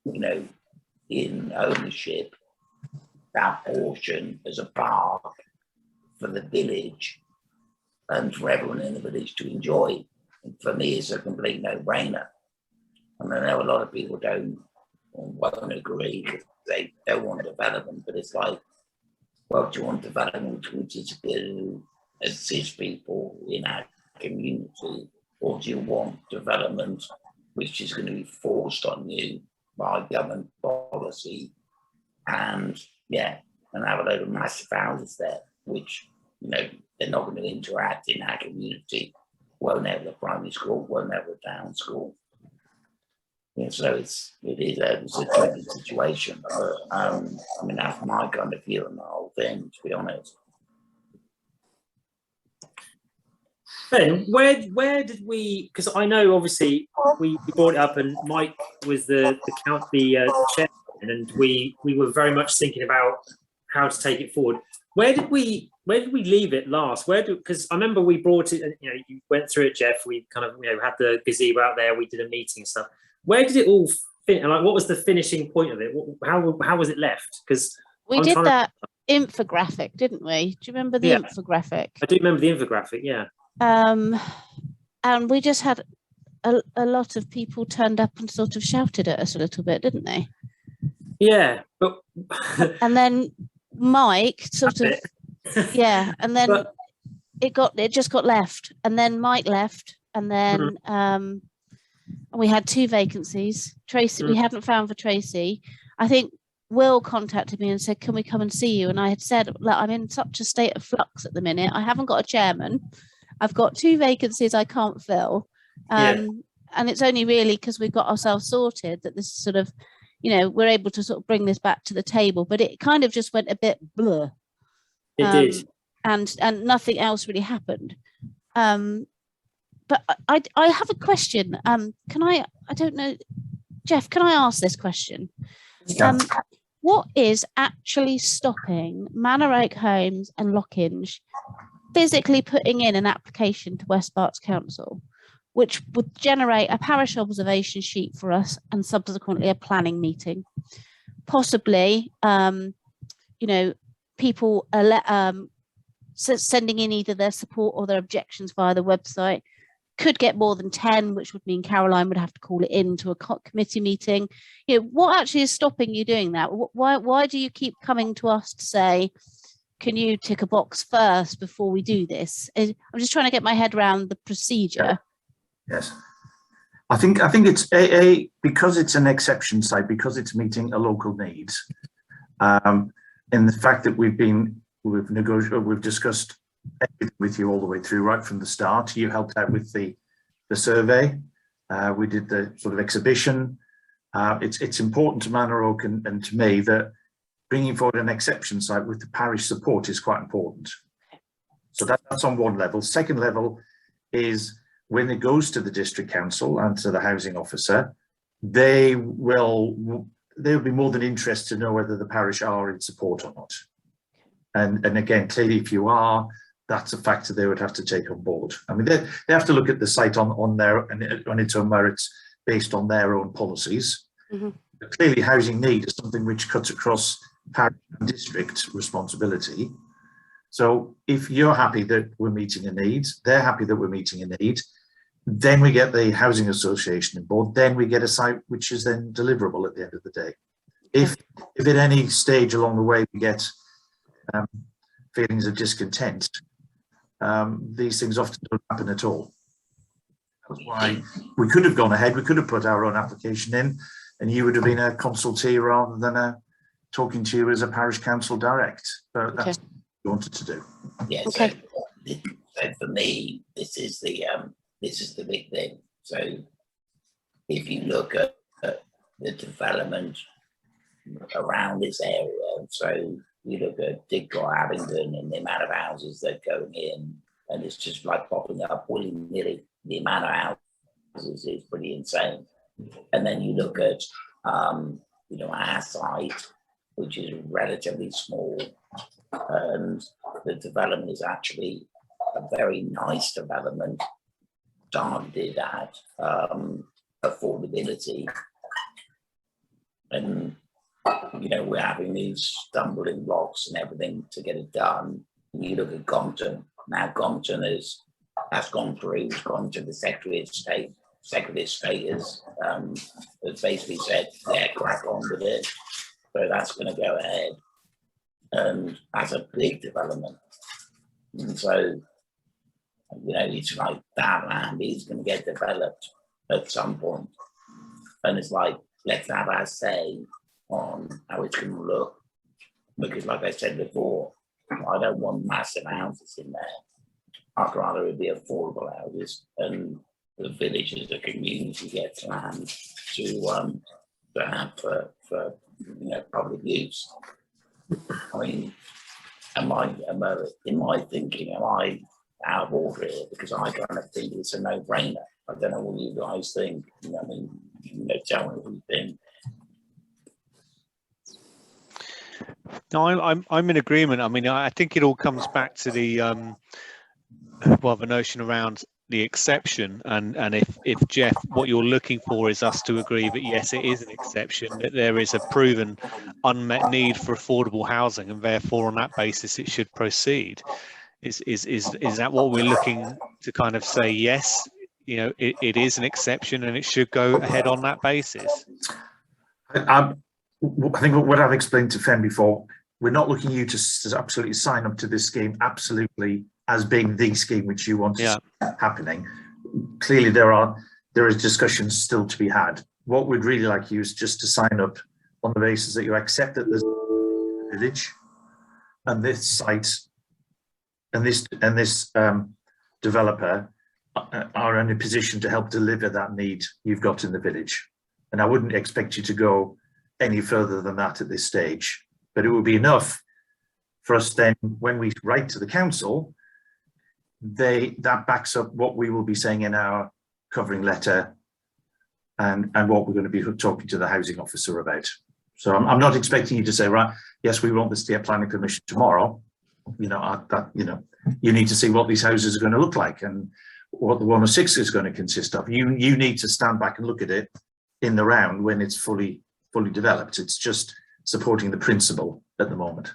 you know, in ownership that portion as a park for the village and for everyone in the village to enjoy. And for me, it's a complete no-brainer. And I know a lot of people won't agree, because they don't want development, but it's like, well, do you want development which is going to assist people in our community, or do you want development which is going to be forced on you by government policy, and have a load of massive houses there, which, you know, they're not going to interact in our community, won't have the primary school, won't have the town school. Yeah, so it's a tricky situation, but I mean, that's my kind of view on the whole thing, to be honest. Ben, where did we? Because I know obviously we brought it up, and Mike was the chairman, and we were very much thinking about how to take it forward. Where did we leave it last? Because I remember we brought it, and you know, you went through it, Jeff. We kind of, you know, had the gazebo out there. We did a meeting and stuff. Where did it all fit? Like, what was the finishing point of it? How was it left? Because we did that infographic, didn't we? Do you remember the infographic? I do remember the infographic. Yeah. And we just had a lot of people turned up and sort of shouted at us a little bit, didn't they? Yeah, but and then Mike sort of and then it just got left, and then Mike left, and then we had 2 vacancies. Tracy, we hadn't found for Tracy. I think Will contacted me and said, can we come and see you? And I had said, look, I'm in such a state of flux at the minute. I haven't got a chairman. I've got 2 vacancies I can't fill. And it's only really because we've got ourselves sorted that this sort of, you know, we're able to sort of bring this back to the table, but it kind of just went a bit blur. It did. And nothing else really happened. But I have a question. Can I don't know, Jeff, can I ask this question? What is actually stopping Manor Oak Homes and Lockinge physically putting in an application to West Berks Council, which would generate a parish observation sheet for us and subsequently a planning meeting? Possibly, you know, people are sending in either their support or their objections via the website. Could get more than 10, which would mean Caroline would have to call it into a committee meeting. You know, what actually is stopping you doing that? Why do you keep coming to us to say, can you tick a box first before we do this? I'm just trying to get my head around the procedure. Yes, I think it's because it's an exception site, because it's meeting a local needs, and the fact that we've discussed everything with you all the way through, right from the start. You helped out with the survey. We did the sort of exhibition. It's important to Manor Oak and to me that bringing forward an exception site with the parish support is quite important. So that's on one level. Second level is when it goes to the district council and to the housing officer, they'll be more than interested to know whether the parish are in support or not. And again, clearly, if you are, that's a factor they would have to take on board. I mean, they have to look at the site on its own merits based on their own policies. But clearly, housing need is something which cuts across parish and district responsibility. So if you're happy that we're meeting a need, they're happy that we're meeting a need, then we get the housing association on board, then we get a site which is then deliverable at the end of the day. If if at any stage along the way we get feelings of discontent, these things often don't happen at all. That's why we could have gone ahead, we could have put our own application in, and you would have been a consultee rather than talking to you as a parish council direct. But that's what we wanted to do. Yeah, Okay. So for me, this is the big thing. So if you look at the development around this area, so you look at Didcot, Abingdon, and the amount of houses that are going in, and it's just like popping up willy-nilly. The amount of houses is pretty insane. And then you look at, our site, which is relatively small, and the development is actually a very nice development targeted at affordability. And, we're having these stumbling blocks and everything to get it done. And you look at Compton. Now Compton has gone through, it's gone to the Secretary of State. Secretary of State has basically said, yeah, crack on with it. So that's going to go ahead. And that's a big development. And so, it's like that land is going to get developed at some point. And it's like, let's have our say on how it's going to look. Because like I said before, I don't want massive houses in there. I'd rather it be affordable houses, and the village as a community gets land to have for public use. I mean, am I out of order here? Because I kind of think it's a no-brainer. I don't know what you guys think. Tell me what you think. No, I'm in agreement. I mean, I think it all comes back to the the notion around the exception, and if Jeff, what you're looking for is us to agree that yes, it is an exception, that there is a proven unmet need for affordable housing, and therefore on that basis it should proceed. Is that what we're looking to kind of say? Yes, it is an exception and it should go ahead on that basis. I think what I've explained to Fen before, we're not looking you to absolutely sign up to this scheme absolutely as being the scheme which you want to see happening. Clearly there is discussions still to be had. What we'd really like you is just to sign up on the basis that you accept that there's a village and this site and this developer are in a position to help deliver that need you've got in the village. And I wouldn't expect you to go any further than that at this stage, but it would be enough for us then, when we write to the council, that backs up what we will be saying in our covering letter and what we're going to be talking to the housing officer about. So I'm not expecting you to say, right, yes, we want this to get planning permission tomorrow. You need to see what these houses are going to look like and what the 106 is going to consist of. You need to stand back and look at it in the round when it's fully developed. It's just supporting the principle at the moment.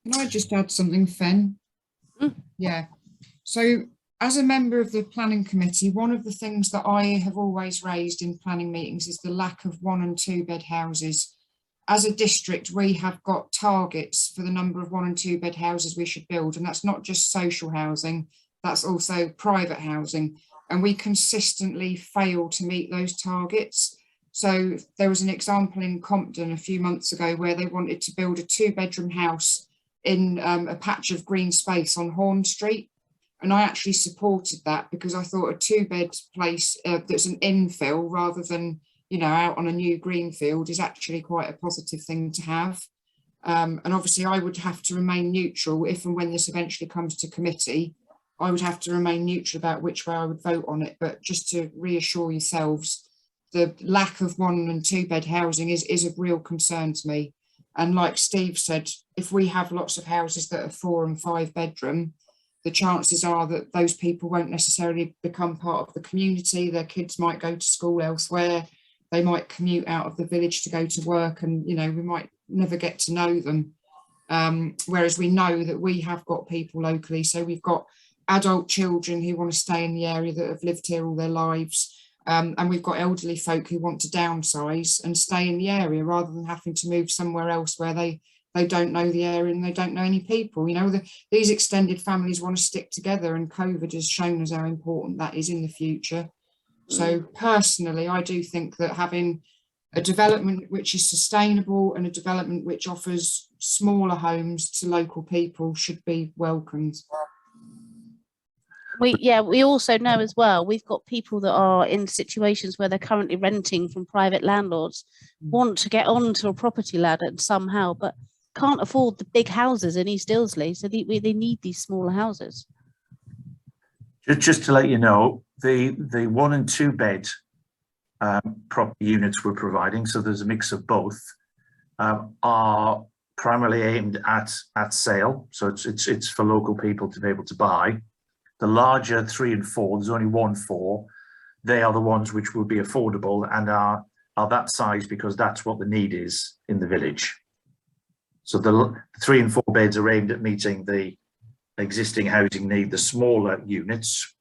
Can I just add something, Fen? Yeah. So as a member of the planning committee, one of the things that I have always raised in planning meetings is the lack of 1 and 2 bed houses. As a district, we have got targets for the number of 1 and 2 bed houses we should build. And that's not just social housing, that's also private housing. And we consistently fail to meet those targets. So there was an example in Compton a few months ago where they wanted to build a 2-bedroom house in a patch of green space on Horn Street. And I actually supported that because I thought a 2-bed place that's an infill rather than, out on a new green field is actually quite a positive thing to have. And obviously I would have to remain neutral if and when this eventually comes to committee. I would have to remain neutral about which way I would vote on it. But just to reassure yourselves, the lack of 1 and 2 bed housing is a real concern to me. And like Steve said, if we have lots of houses that are 4 and 5 bedroom, the chances are that those people won't necessarily become part of the community. Their kids might go to school elsewhere. They might commute out of the village to go to work, and we might never get to know them. Whereas we know that we have got people locally. So we've got adult children who want to stay in the area that have lived here all their lives. And we've got elderly folk who want to downsize and stay in the area rather than having to move somewhere else where they don't know the area and they don't know any people. You know, these extended families want to stick together, and COVID has shown us how important that is in the future. So personally, I do think that having a development which is sustainable and a development which offers smaller homes to local people should be welcomed. We also know as well, we've got people that are in situations where they're currently renting from private landlords, want to get onto a property ladder somehow, but can't afford the big houses in East Ilsley, so they need these smaller houses. Just to let you know, the 1 and 2 bed property units we're providing, so there's a mix of both, are primarily aimed at sale, so it's for local people to be able to buy. The larger 3 and 4, there's only 1 4, they are the ones which will be affordable and are that size because that's what the need is in the village. So the 3 and 4 beds are aimed at meeting the existing housing need. The smaller units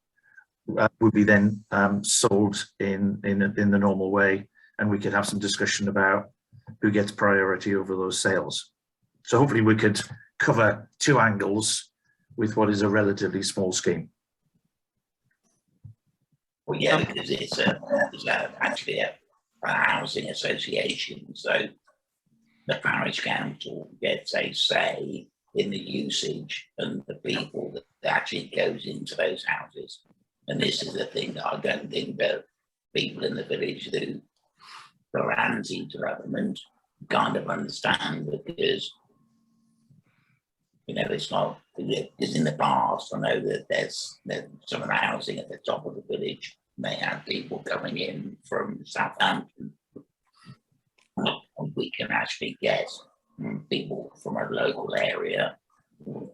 would be then sold in the normal way, and we could have some discussion about who gets priority over those sales. So hopefully we could cover 2 angles with what is a relatively small scheme. Well, yeah, because it's actually a housing association, so the parish council gets a say in the usage and the people that actually goes into those houses. And this is the thing that I don't think that people in the village who are anti-development kind of understand, because you know, it's not, because in the past, I know that there's some of the housing at the top of the village, may have people coming in from Southampton. And we can actually get people from a local area,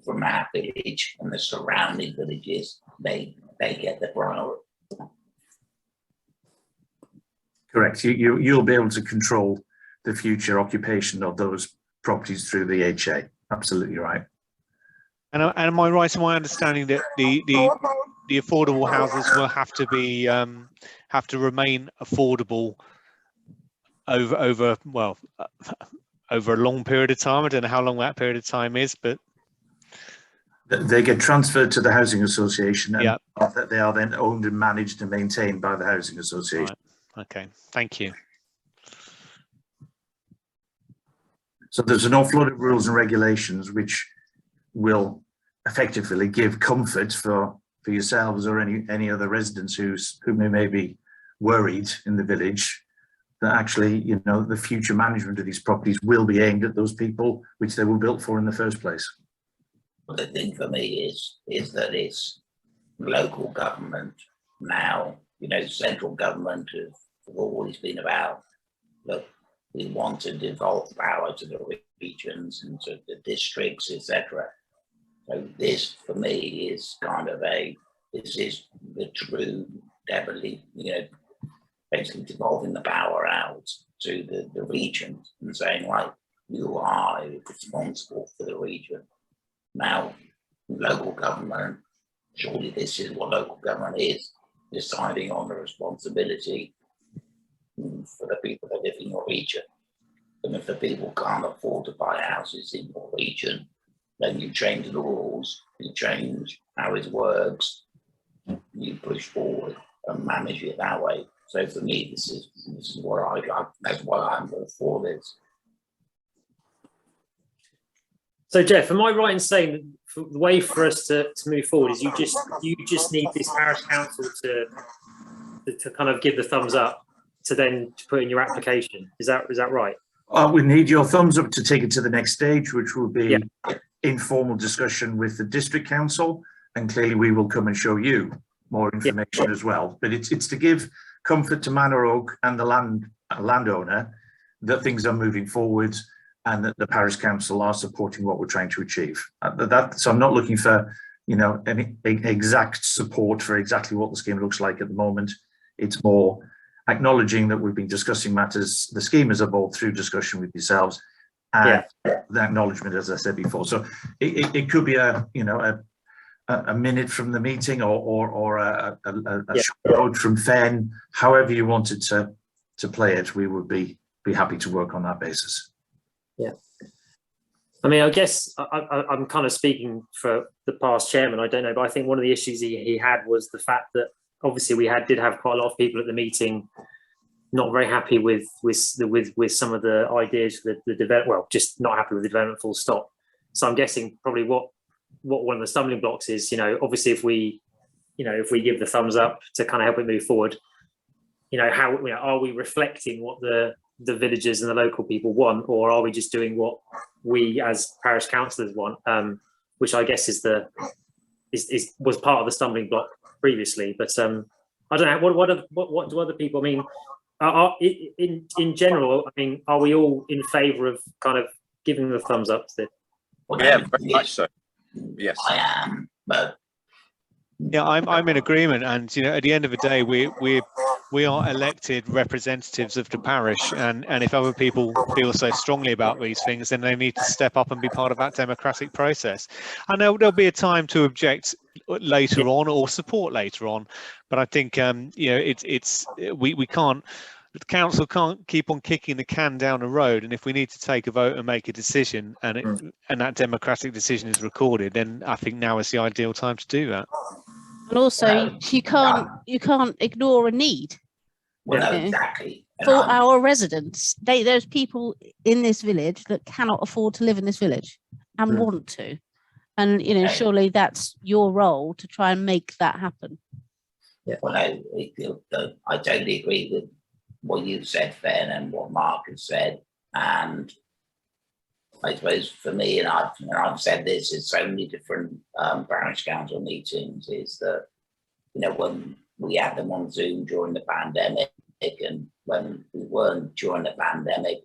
from our village and the surrounding villages, they get the priority. Correct. You'll be able to control the future occupation of those properties through the HA. Absolutely right. And am I right in my understanding that the affordable houses will have to be have to remain affordable over a long period of time? I don't know how long that period of time is, but they get transferred to the housing association, and yeah, they are then owned and managed and maintained by the housing association. Right. Okay, thank you. So there's an awful lot of rules and regulations which will effectively give comfort for yourselves or any other residents who may be worried in the village that actually, you know, the future management of these properties will be aimed at those people which they were built for in the first place. Well, the thing for me is that it's local government now. You know, central government has always been about, look, we want to devolve power to the regions and to the districts, etc. So this, for me, is kind of this is the true, definitely, you know, basically devolving the power out to the region and saying, like, you are responsible for the region. Now, local government, surely this is what local government is, deciding on the responsibility for the people that live in your region. And if the people can't afford to buy houses in your region, then you change the rules, you change how it works, you push forward and manage it that way. So for me, this is what I got. That's why I'm all for this. So Jeff, am I right in saying that the way for us to move forward is you just need this parish council to kind of give the thumbs up to then put in your application? Is that right? We need your thumbs up to take it to the next stage, which will be informal discussion with the district council, and clearly we will come and show you more information as well. But it's to give comfort to Manor Oak and the landowner that things are moving forward, and that the parish council are supporting what we're trying to achieve. So I'm not looking for, you know, any exact support for exactly what the scheme looks like at the moment. It's more acknowledging that we've been discussing matters, the scheme as a whole, through discussion with yourselves, and the acknowledgement, as I said before. So it could be a a minute from the meeting or a short note from Fen, however you wanted to play it, we would be happy to work on that basis. Yeah. I mean, I guess I'm kind of speaking for the past chairman, I don't know, but I think one of the issues he had was the fact that obviously we did have quite a lot of people at the meeting not very happy with some of the ideas for the development, well, just not happy with the development full stop. So I'm guessing probably what one of the stumbling blocks is, obviously if we give the thumbs up to kind of help it move forward, how are we reflecting what the villagers and the local people want, or are we just doing what we as parish councillors want, which I guess was part of the stumbling block previously. But I don't know, what do other people, I mean, in general, I mean, are we all in favour of kind of giving the thumbs up to this? Yeah, very much so. Yes, I am, but yeah, I'm in agreement. And at the end of the day, we are elected representatives of the parish, and if other people feel so strongly about these things, then they need to step up and be part of that democratic process. And there'll be a time to object later on or support later on, but I think we can't. The council can't keep on kicking the can down the road, and if we need to take a vote and make a decision, and that democratic decision is recorded, then I think now is the ideal time to do that. And also, you can't ignore a need. well, exactly. And For our residents. There's people in this village that cannot afford to live in this village and want to, and surely that's your role to try and make that happen. Yeah. Well, I totally agree with what you've said, Fen, and what Mark has said. And I suppose for me, and I've said this in so many different parish council meetings, is that when we had them on Zoom during the pandemic, and when we weren't during the pandemic,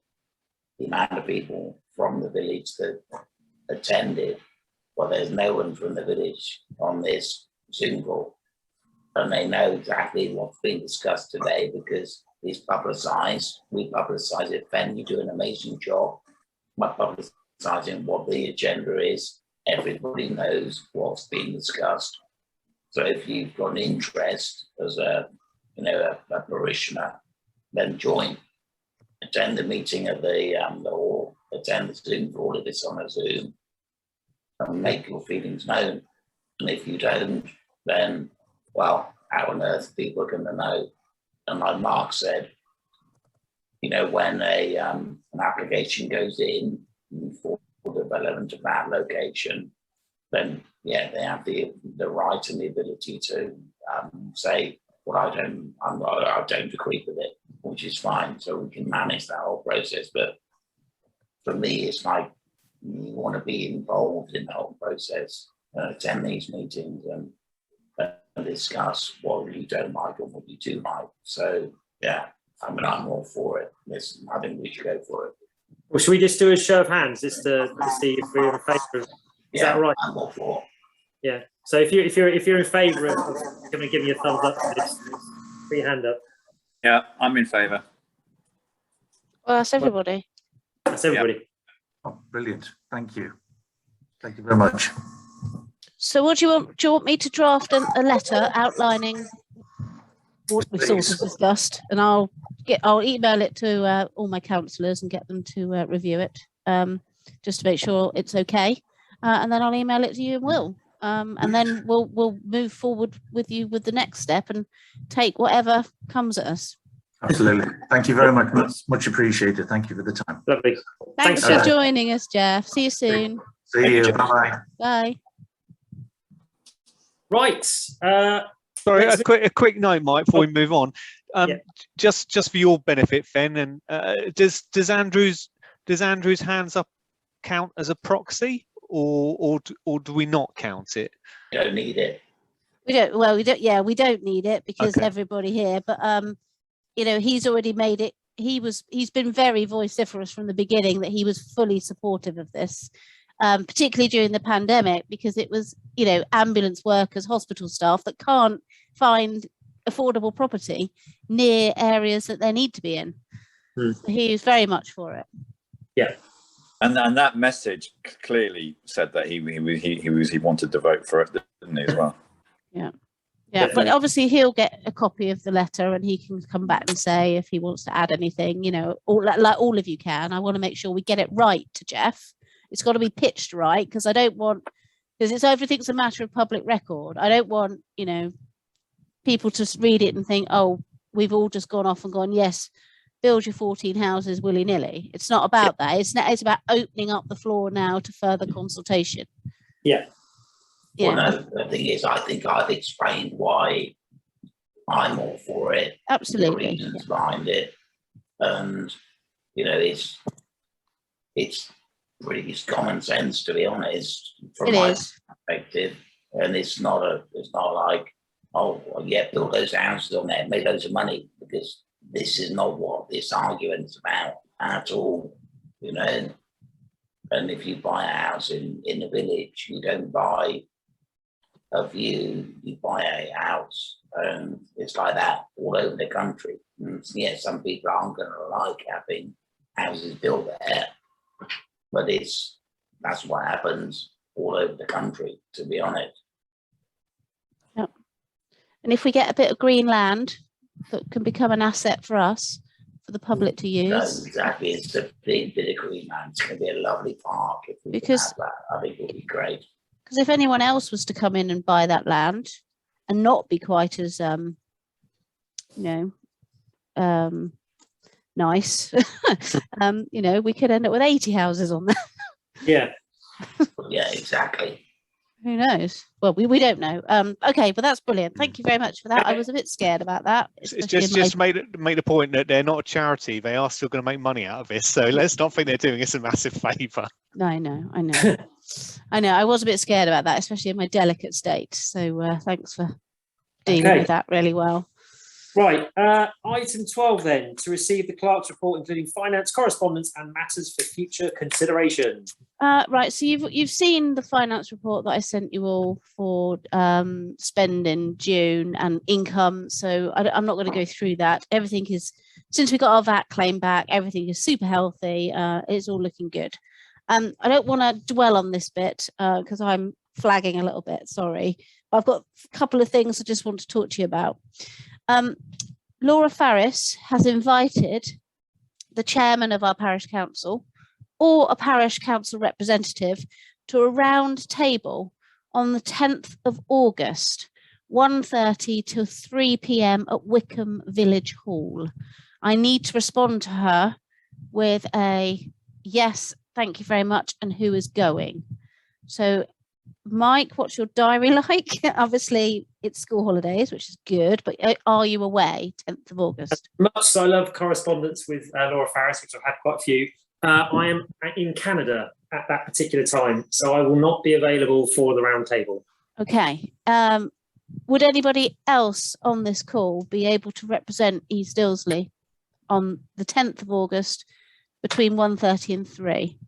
the amount of people from the village that attended, well, there's no one from the village on this Zoom call, and they know exactly what's being discussed today because it's publicised. We publicise it. Fen, you do an amazing job by publicising what the agenda is. Everybody knows what's being discussed. So if you've got an interest as a parishioner, then attend the meeting of or attend the Zoom for all of this on a Zoom and make your feelings known. And if you don't, then, well, how on earth people are going to know? And like Mark said, when an application goes in for development of that location, then yeah, they have the right and the ability to say, well, I don't agree with it, which is fine. So we can manage that whole process. But for me, it's like you want to be involved in the whole process and attend these meetings and discuss what you don't like and what you do like. So yeah, I mean, I'm all for it. Listen, I think we should go for it. Well, should we just do a show of hands just to see if we're in favour of? Is that right? I'm all for. Yeah. So if you're in favour of giving you a thumbs up to this, put your hand up. yeah, I'm in favour. Well, that's everybody. That's everybody. Oh, brilliant. Thank you. Thank you very much. So what do you want? Do you want me to draft a letter outlining what we've sort of discussed, and I'll email it to all my councillors and get them to review it, just to make sure it's okay, and then I'll email it to you and Will, and then we'll move forward with you with the next step and take whatever comes at us. Absolutely. Thank you very much. Much appreciated. Thank you for the time. Lovely. Thanks for joining us, Jeff. See you soon. See you. Bye-bye. Bye. Right. Sorry, a quick note, Mike, before we move on. Just for your benefit, Fen, and does Andrew's hands up count as a proxy, or do we not count it? You don't need it. We don't. Well, we don't. Yeah, we don't need it because Okay. everybody here. But he's already made it. He's been very vociferous from the beginning that he was fully supportive of this. Particularly during the pandemic, because it was, ambulance workers, hospital staff that can't find affordable property near areas that they need to be in. So he was very much for it. Yeah. And that message clearly said that he wanted to vote for it, didn't he, as well? Yeah, Definitely. but obviously he'll get a copy of the letter and he can come back and say if he wants to add anything, you know, like all of you can. I want to make sure we get it right to Jeff. It's got to be pitched right, because I don't want, because it's everything's a matter of public record. I don't want, you know, people to read it and think, oh, we've all just gone off and gone, yes, build your 14 houses willy-nilly. It's not about that. It's about opening up the floor now to further consultation. Yeah. Well, no, the thing is, I think I've explained why I'm all for it. Absolutely. The reasons behind it. And, you know, it's pretty common sense, to be honest, from my perspective. And it's not like, oh, well, yeah, build those houses on there, make loads of money, because this is not what this argument's about at all, you know. And if you buy a house in a village, you don't buy a view, you buy a house, and it's like that all over the country. And yeah, some people aren't going to like having houses built there, but that's what happens all over the country, to be honest. Yep. And if we get a bit of green land that can become an asset for us, for the public to use. No, exactly. It's a big bit of green land. It's going to be a lovely park. If we can have that, I think it would be great. Because if anyone else was to come in and buy that land and not be quite as, you know, nice, you know, we could end up with 80 houses on there. Yeah. Yeah, exactly. Who knows? Well, we don't know. Okay, but that's brilliant. Thank you very much for that. I was a bit scared about that. It's just make the point that they're not a charity. They are still going to make money out of this. So let's not think they're doing us a massive favour. No, I know. I know. I was a bit scared about that, especially in my delicate state. So thanks for dealing with that really well. Right, item 12 then, to receive the clerk's report, including finance correspondence and matters for future consideration. Right, so you've seen the finance report that I sent you all for spend in June and income. So I'm not going to go through that. Everything is, since we got our VAT claim back, everything is super healthy. It's all looking good. I don't want to dwell on this bit because I'm flagging a little bit. Sorry, but I've got a couple of things I just want to talk to you about. Laura Farris has invited the chairman of our parish council or a parish council representative to a round table on the 10th of August, 1:30 to 3 p.m. at Wickham Village Hall. I need to respond to her with a yes, thank you very much, and who is going. So Mike, what's your diary like? Obviously, it's school holidays, which is good, but are you away 10th of August? Much as I love correspondence with Laura Farris, which I've had quite a few, I am in Canada at that particular time, so I will not be available for the round table. Okay. Would anybody else on this call be able to represent East Ilsley on the 10th of August between 1:30 and 3?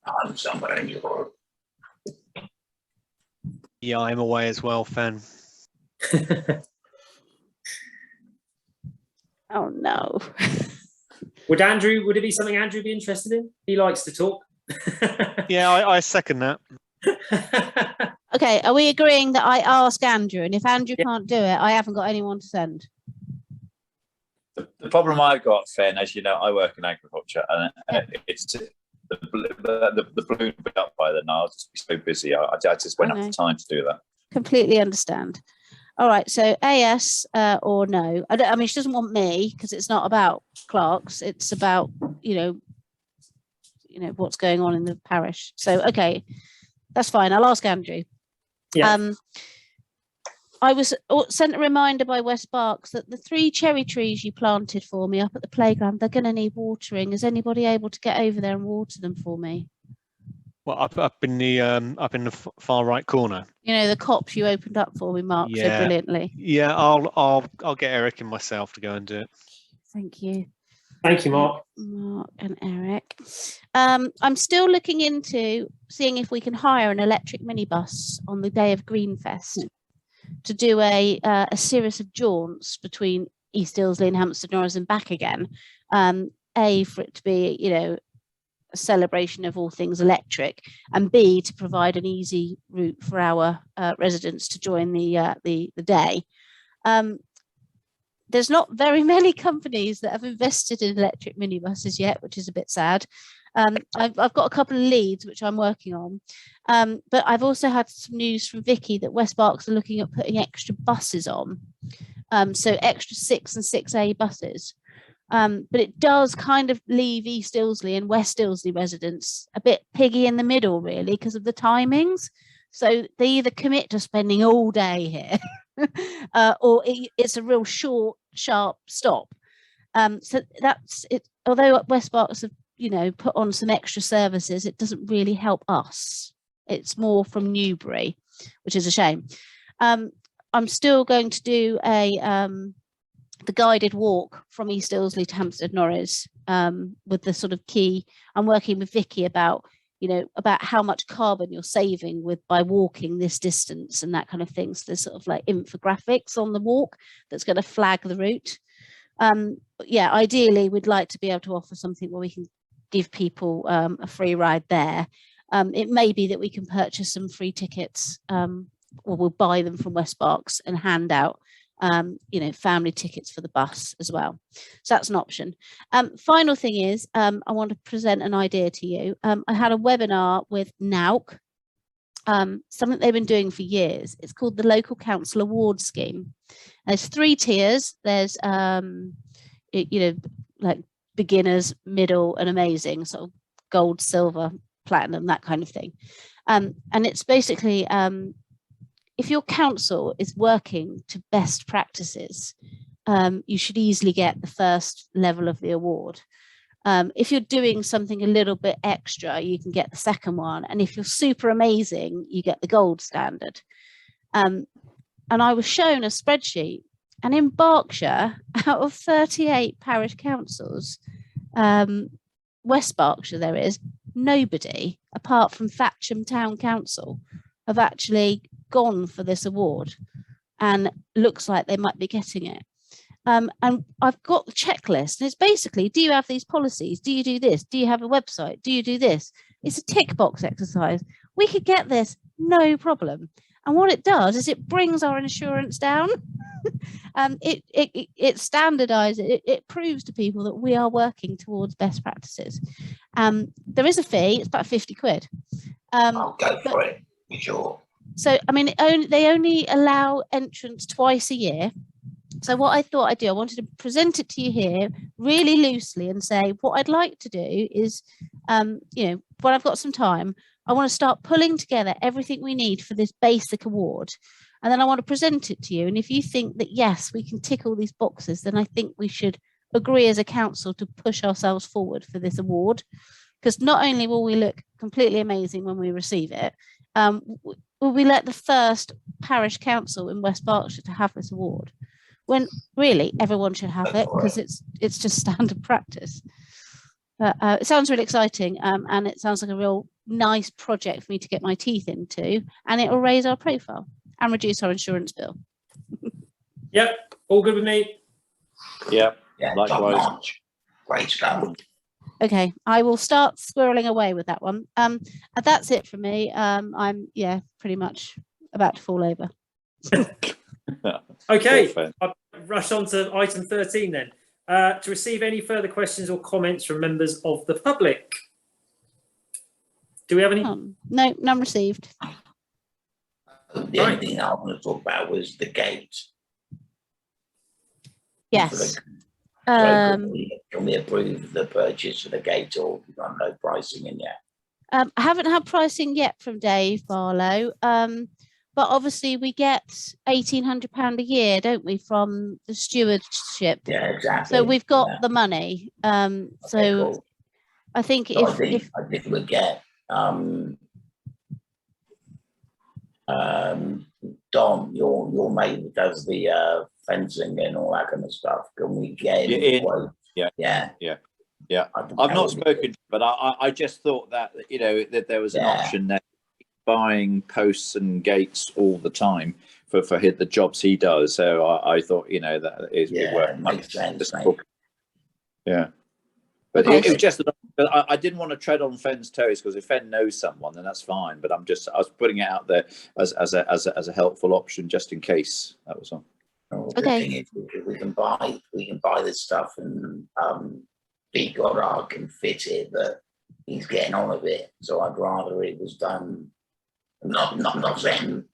I'm somewhere in Europe. Yeah, I'm away as well, Fen. Oh no. Would it be something Andrew would be interested in? He likes to talk. Yeah, I second that. Okay, are we agreeing that I ask Andrew, and if Andrew can't do it, I haven't got anyone to send? The problem I've got, Fen, as you know, I work in agriculture, and it's the balloon will be up by then. I'll just be so busy. I just won't have the time to do that. Completely understand. All right, so AS or no? I mean, she doesn't want me because it's not about clerks. It's about you know what's going on in the parish. So okay, that's fine. I'll ask Andrew. Yeah. I was sent a reminder by West Berks that the 3 cherry trees you planted for me up at the playground, they're going to need watering. Is anybody able to get over there and water them for me? Well, up in the far right corner. You know, the cops you opened up for me, Mark, so brilliantly. Yeah, I'll get Eric and myself to go and do it. Thank you. Thank you, Mark. Mark and Eric. I'm still looking into seeing if we can hire an electric minibus on the day of Greenfest to do a series of jaunts between East Ilsley and Hampstead Norris and back again. A, for it to be, you know, a celebration of all things electric, and B, to provide an easy route for our residents to join the day. There's not very many companies that have invested in electric minibuses yet, which is a bit sad. I've got a couple of leads which I'm working on, but I've also had some news from Vicky that West Berks are looking at putting extra buses on, so extra 6 and 6A buses. But it does kind of leave East Ilsley and West Ilsley residents a bit piggy in the middle, really, because of the timings. So they either commit to spending all day here, or it's a real short, sharp stop. So that's it. Although West Berks have, you know, put on some extra services, it doesn't really help us. It's more from Newbury, which is a shame. I'm still going to do the guided walk from East Ilsley to Hampstead Norris, with the sort of key. I'm working with Vicky about, you know, about how much carbon you're saving by walking this distance and that kind of thing. So there's sort of like infographics on the walk that's going to flag the route. Yeah, ideally we'd like to be able to offer something where we can give people a free ride there. It may be that we can purchase some free tickets, or we'll buy them from West Berks and hand out, you know, family tickets for the bus as well. So that's an option. Final thing is, I want to present an idea to you. I had a webinar with NAUC, something they've been doing for years. It's called the Local Council Award Scheme. There's 3 tiers. There's, you know, like beginners, middle, and amazing, sort of gold, silver, platinum, that kind of thing. And it's basically, if your council is working to best practices, you should easily get the first level of the award. If you're doing something a little bit extra, you can get the second one. And if you're super amazing, you get the gold standard. And I was shown a spreadsheet, and in Berkshire, out of 38 parish councils, West Berkshire, there is nobody apart from Thatcham Town Council have actually gone for this award, and looks like they might be getting it. And I've got the checklist, and it's basically, do you have these policies? Do you do this? Do you have a website? Do you do this? It's a tick box exercise. We could get this, no problem. And what it does is it brings our insurance down. It standardizes, it proves to people that we are working towards best practices. There is a fee, it's about 50 quid. I'll go for it, for sure. So, I mean, they only allow entrance twice a year. So what I thought I'd do, I wanted to present it to you here really loosely and say, what I'd like to do is, you know, when I've got some time, I want to start pulling together everything we need for this basic award. And then I want to present it to you. And if you think that, yes, we can tick all these boxes, then I think we should agree as a council to push ourselves forward for this award. Because not only will we look completely amazing when we receive it, will we let the first parish council in West Berkshire to have this award, when really everyone should have it, because it's just standard practice. It sounds really exciting, and it sounds like a real nice project for me to get my teeth into, and it will raise our profile and reduce our insurance bill. Yep, all good with me. Yeah, Yeah, likewise. Great stuff. Okay, I will start squirreling away with that one. That's it for me. I'm pretty much about to fall over. Okay, I'll rush on to item 13 then. To receive any further questions or comments from members of the public. Do we have any? No, none received. The only thing I want to talk about was the gate. Yes. Can we approve the purchase of the gate, or we've got no pricing in yet? I haven't had pricing yet from Dave Barlow, but obviously we get £1,800 a year, don't we, from the stewardship? Yeah, exactly. So we've got the money. Okay, cool. I think So if I think we get Dom, your mate who does the fencing and all that kind of stuff. Can we get him? Yeah. I've not spoken, but I just thought that, you know, that there was an option there, buying posts and gates all the time for the jobs he does. So I thought, you know, that is Yeah, makes sense, mate. Yeah. But Okay. it was just that I didn't want to tread on Fenn's toes, because if Fenn knows someone, then that's fine. But I was putting it out there as a helpful option, just in case. That was all. Well, the Okay. thing is, we can buy this stuff, and B Goddard can fit it, but he's getting on a bit. So I'd rather it was done. Not saying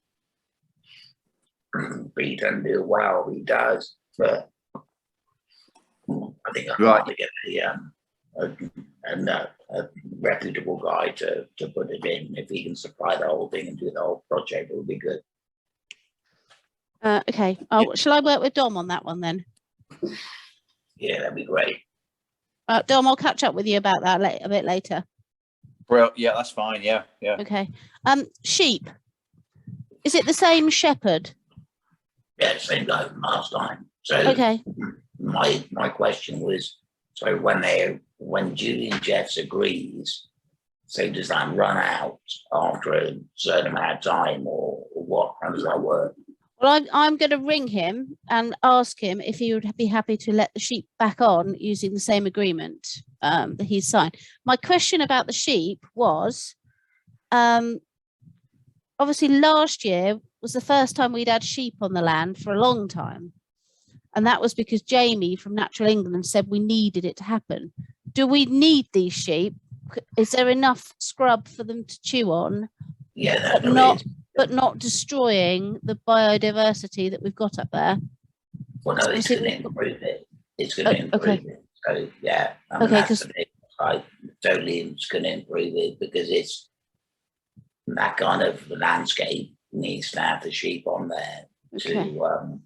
B doesn't do well, he does, but I think I'd rather get a reputable guy to put it in. If he can supply the whole thing and do the whole project, it would be good. Okay. Shall I work with Dom on that one then? Yeah, that'd be great. Dom, I'll catch up with you about that a bit later. Well, yeah, that's fine. Yeah. Okay. Sheep. Is it the same shepherd? Yeah, same guy from last time. So Okay. my question was, so when Julian Jeffs agrees, so does that run out after a certain amount of time, or what? How does that work? Well, I'm going to ring him and ask him if he would be happy to let the sheep back on using the same agreement that he's signed. My question about the sheep was, obviously last year was the first time we'd had sheep on the land for a long time. And that was because Jamie from Natural England said we needed it to happen. Do we need these sheep? Is there enough scrub for them to chew on? Yeah, But not destroying the biodiversity that we've got up there. Well, no, it's going to improve it. It's going to improve it. So yeah, I mean, that's the thing. I totally, it's going to improve it, because it's that kind of landscape needs to have the sheep on there to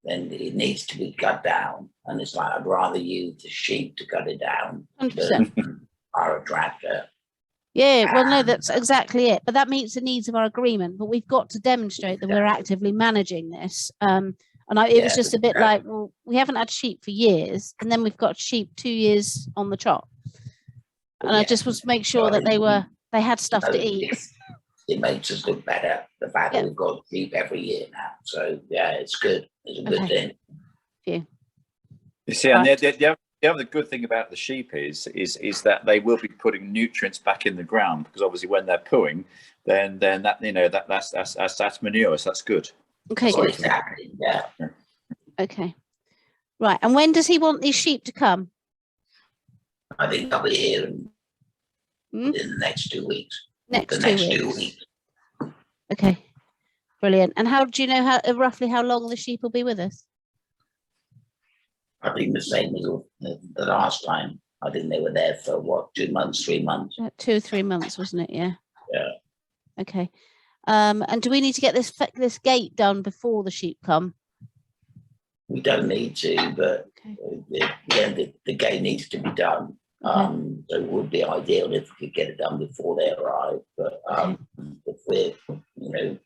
then it needs to be cut down, and it's like I'd rather use the sheep to cut it down 100%. than hire a tractor. Yeah, well, no, that's exactly it. But that meets the needs of our agreement. But we've got to demonstrate that we're actively managing this. It was just a bit like, well, we haven't had sheep for years, and then we've got sheep 2 years on the trot. And I just was to make sure that they had stuff to eat. It makes us look better, the fact that we've got sheep every year now. So yeah, it's good. It's a good thing. Yeah. You see, and the other good thing about the sheep is that they will be putting nutrients back in the ground, because obviously when they're pooing, then that, you know, that's manure, so that's good. Okay, So good. exactly, yeah. Okay. Right. And when does he want these sheep to come? I think I'll be here in the next 2 weeks. Next 2 weeks. Okay. Brilliant. And how do you know roughly how long the sheep will be with us? I think the same as the last time. I think they were there for what, 2 months, 3 months? 2 or 3 months, wasn't it? Yeah. Yeah. Okay. And do we need to get this gate done before the sheep come? We don't need to, but the gate needs to be done. So it would be ideal if we could get it done before they arrive. But if we're,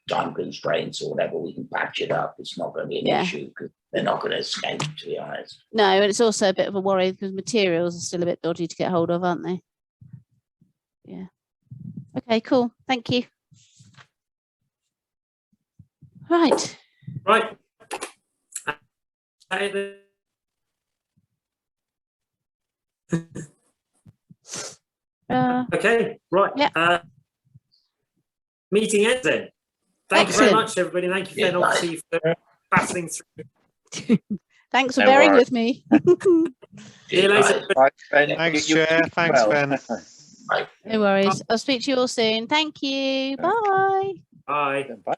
time constraints or whatever, we can patch it up. It's not going to be an issue, because they're not going to escape, to be honest. No, and it's also a bit of a worry because materials are still a bit dodgy to get hold of, aren't they? Yeah. Okay, cool. Thank you. Right. Right. Okay, right. Yeah. Meeting ends then. Thank you very much, everybody. Thank you, Fen, obviously, for battling through. Thanks for bearing with me. See you later. Thanks, Chair. Thanks, Ben. No worries. I'll speak to you all soon. Thank you. Bye. Bye. Bye.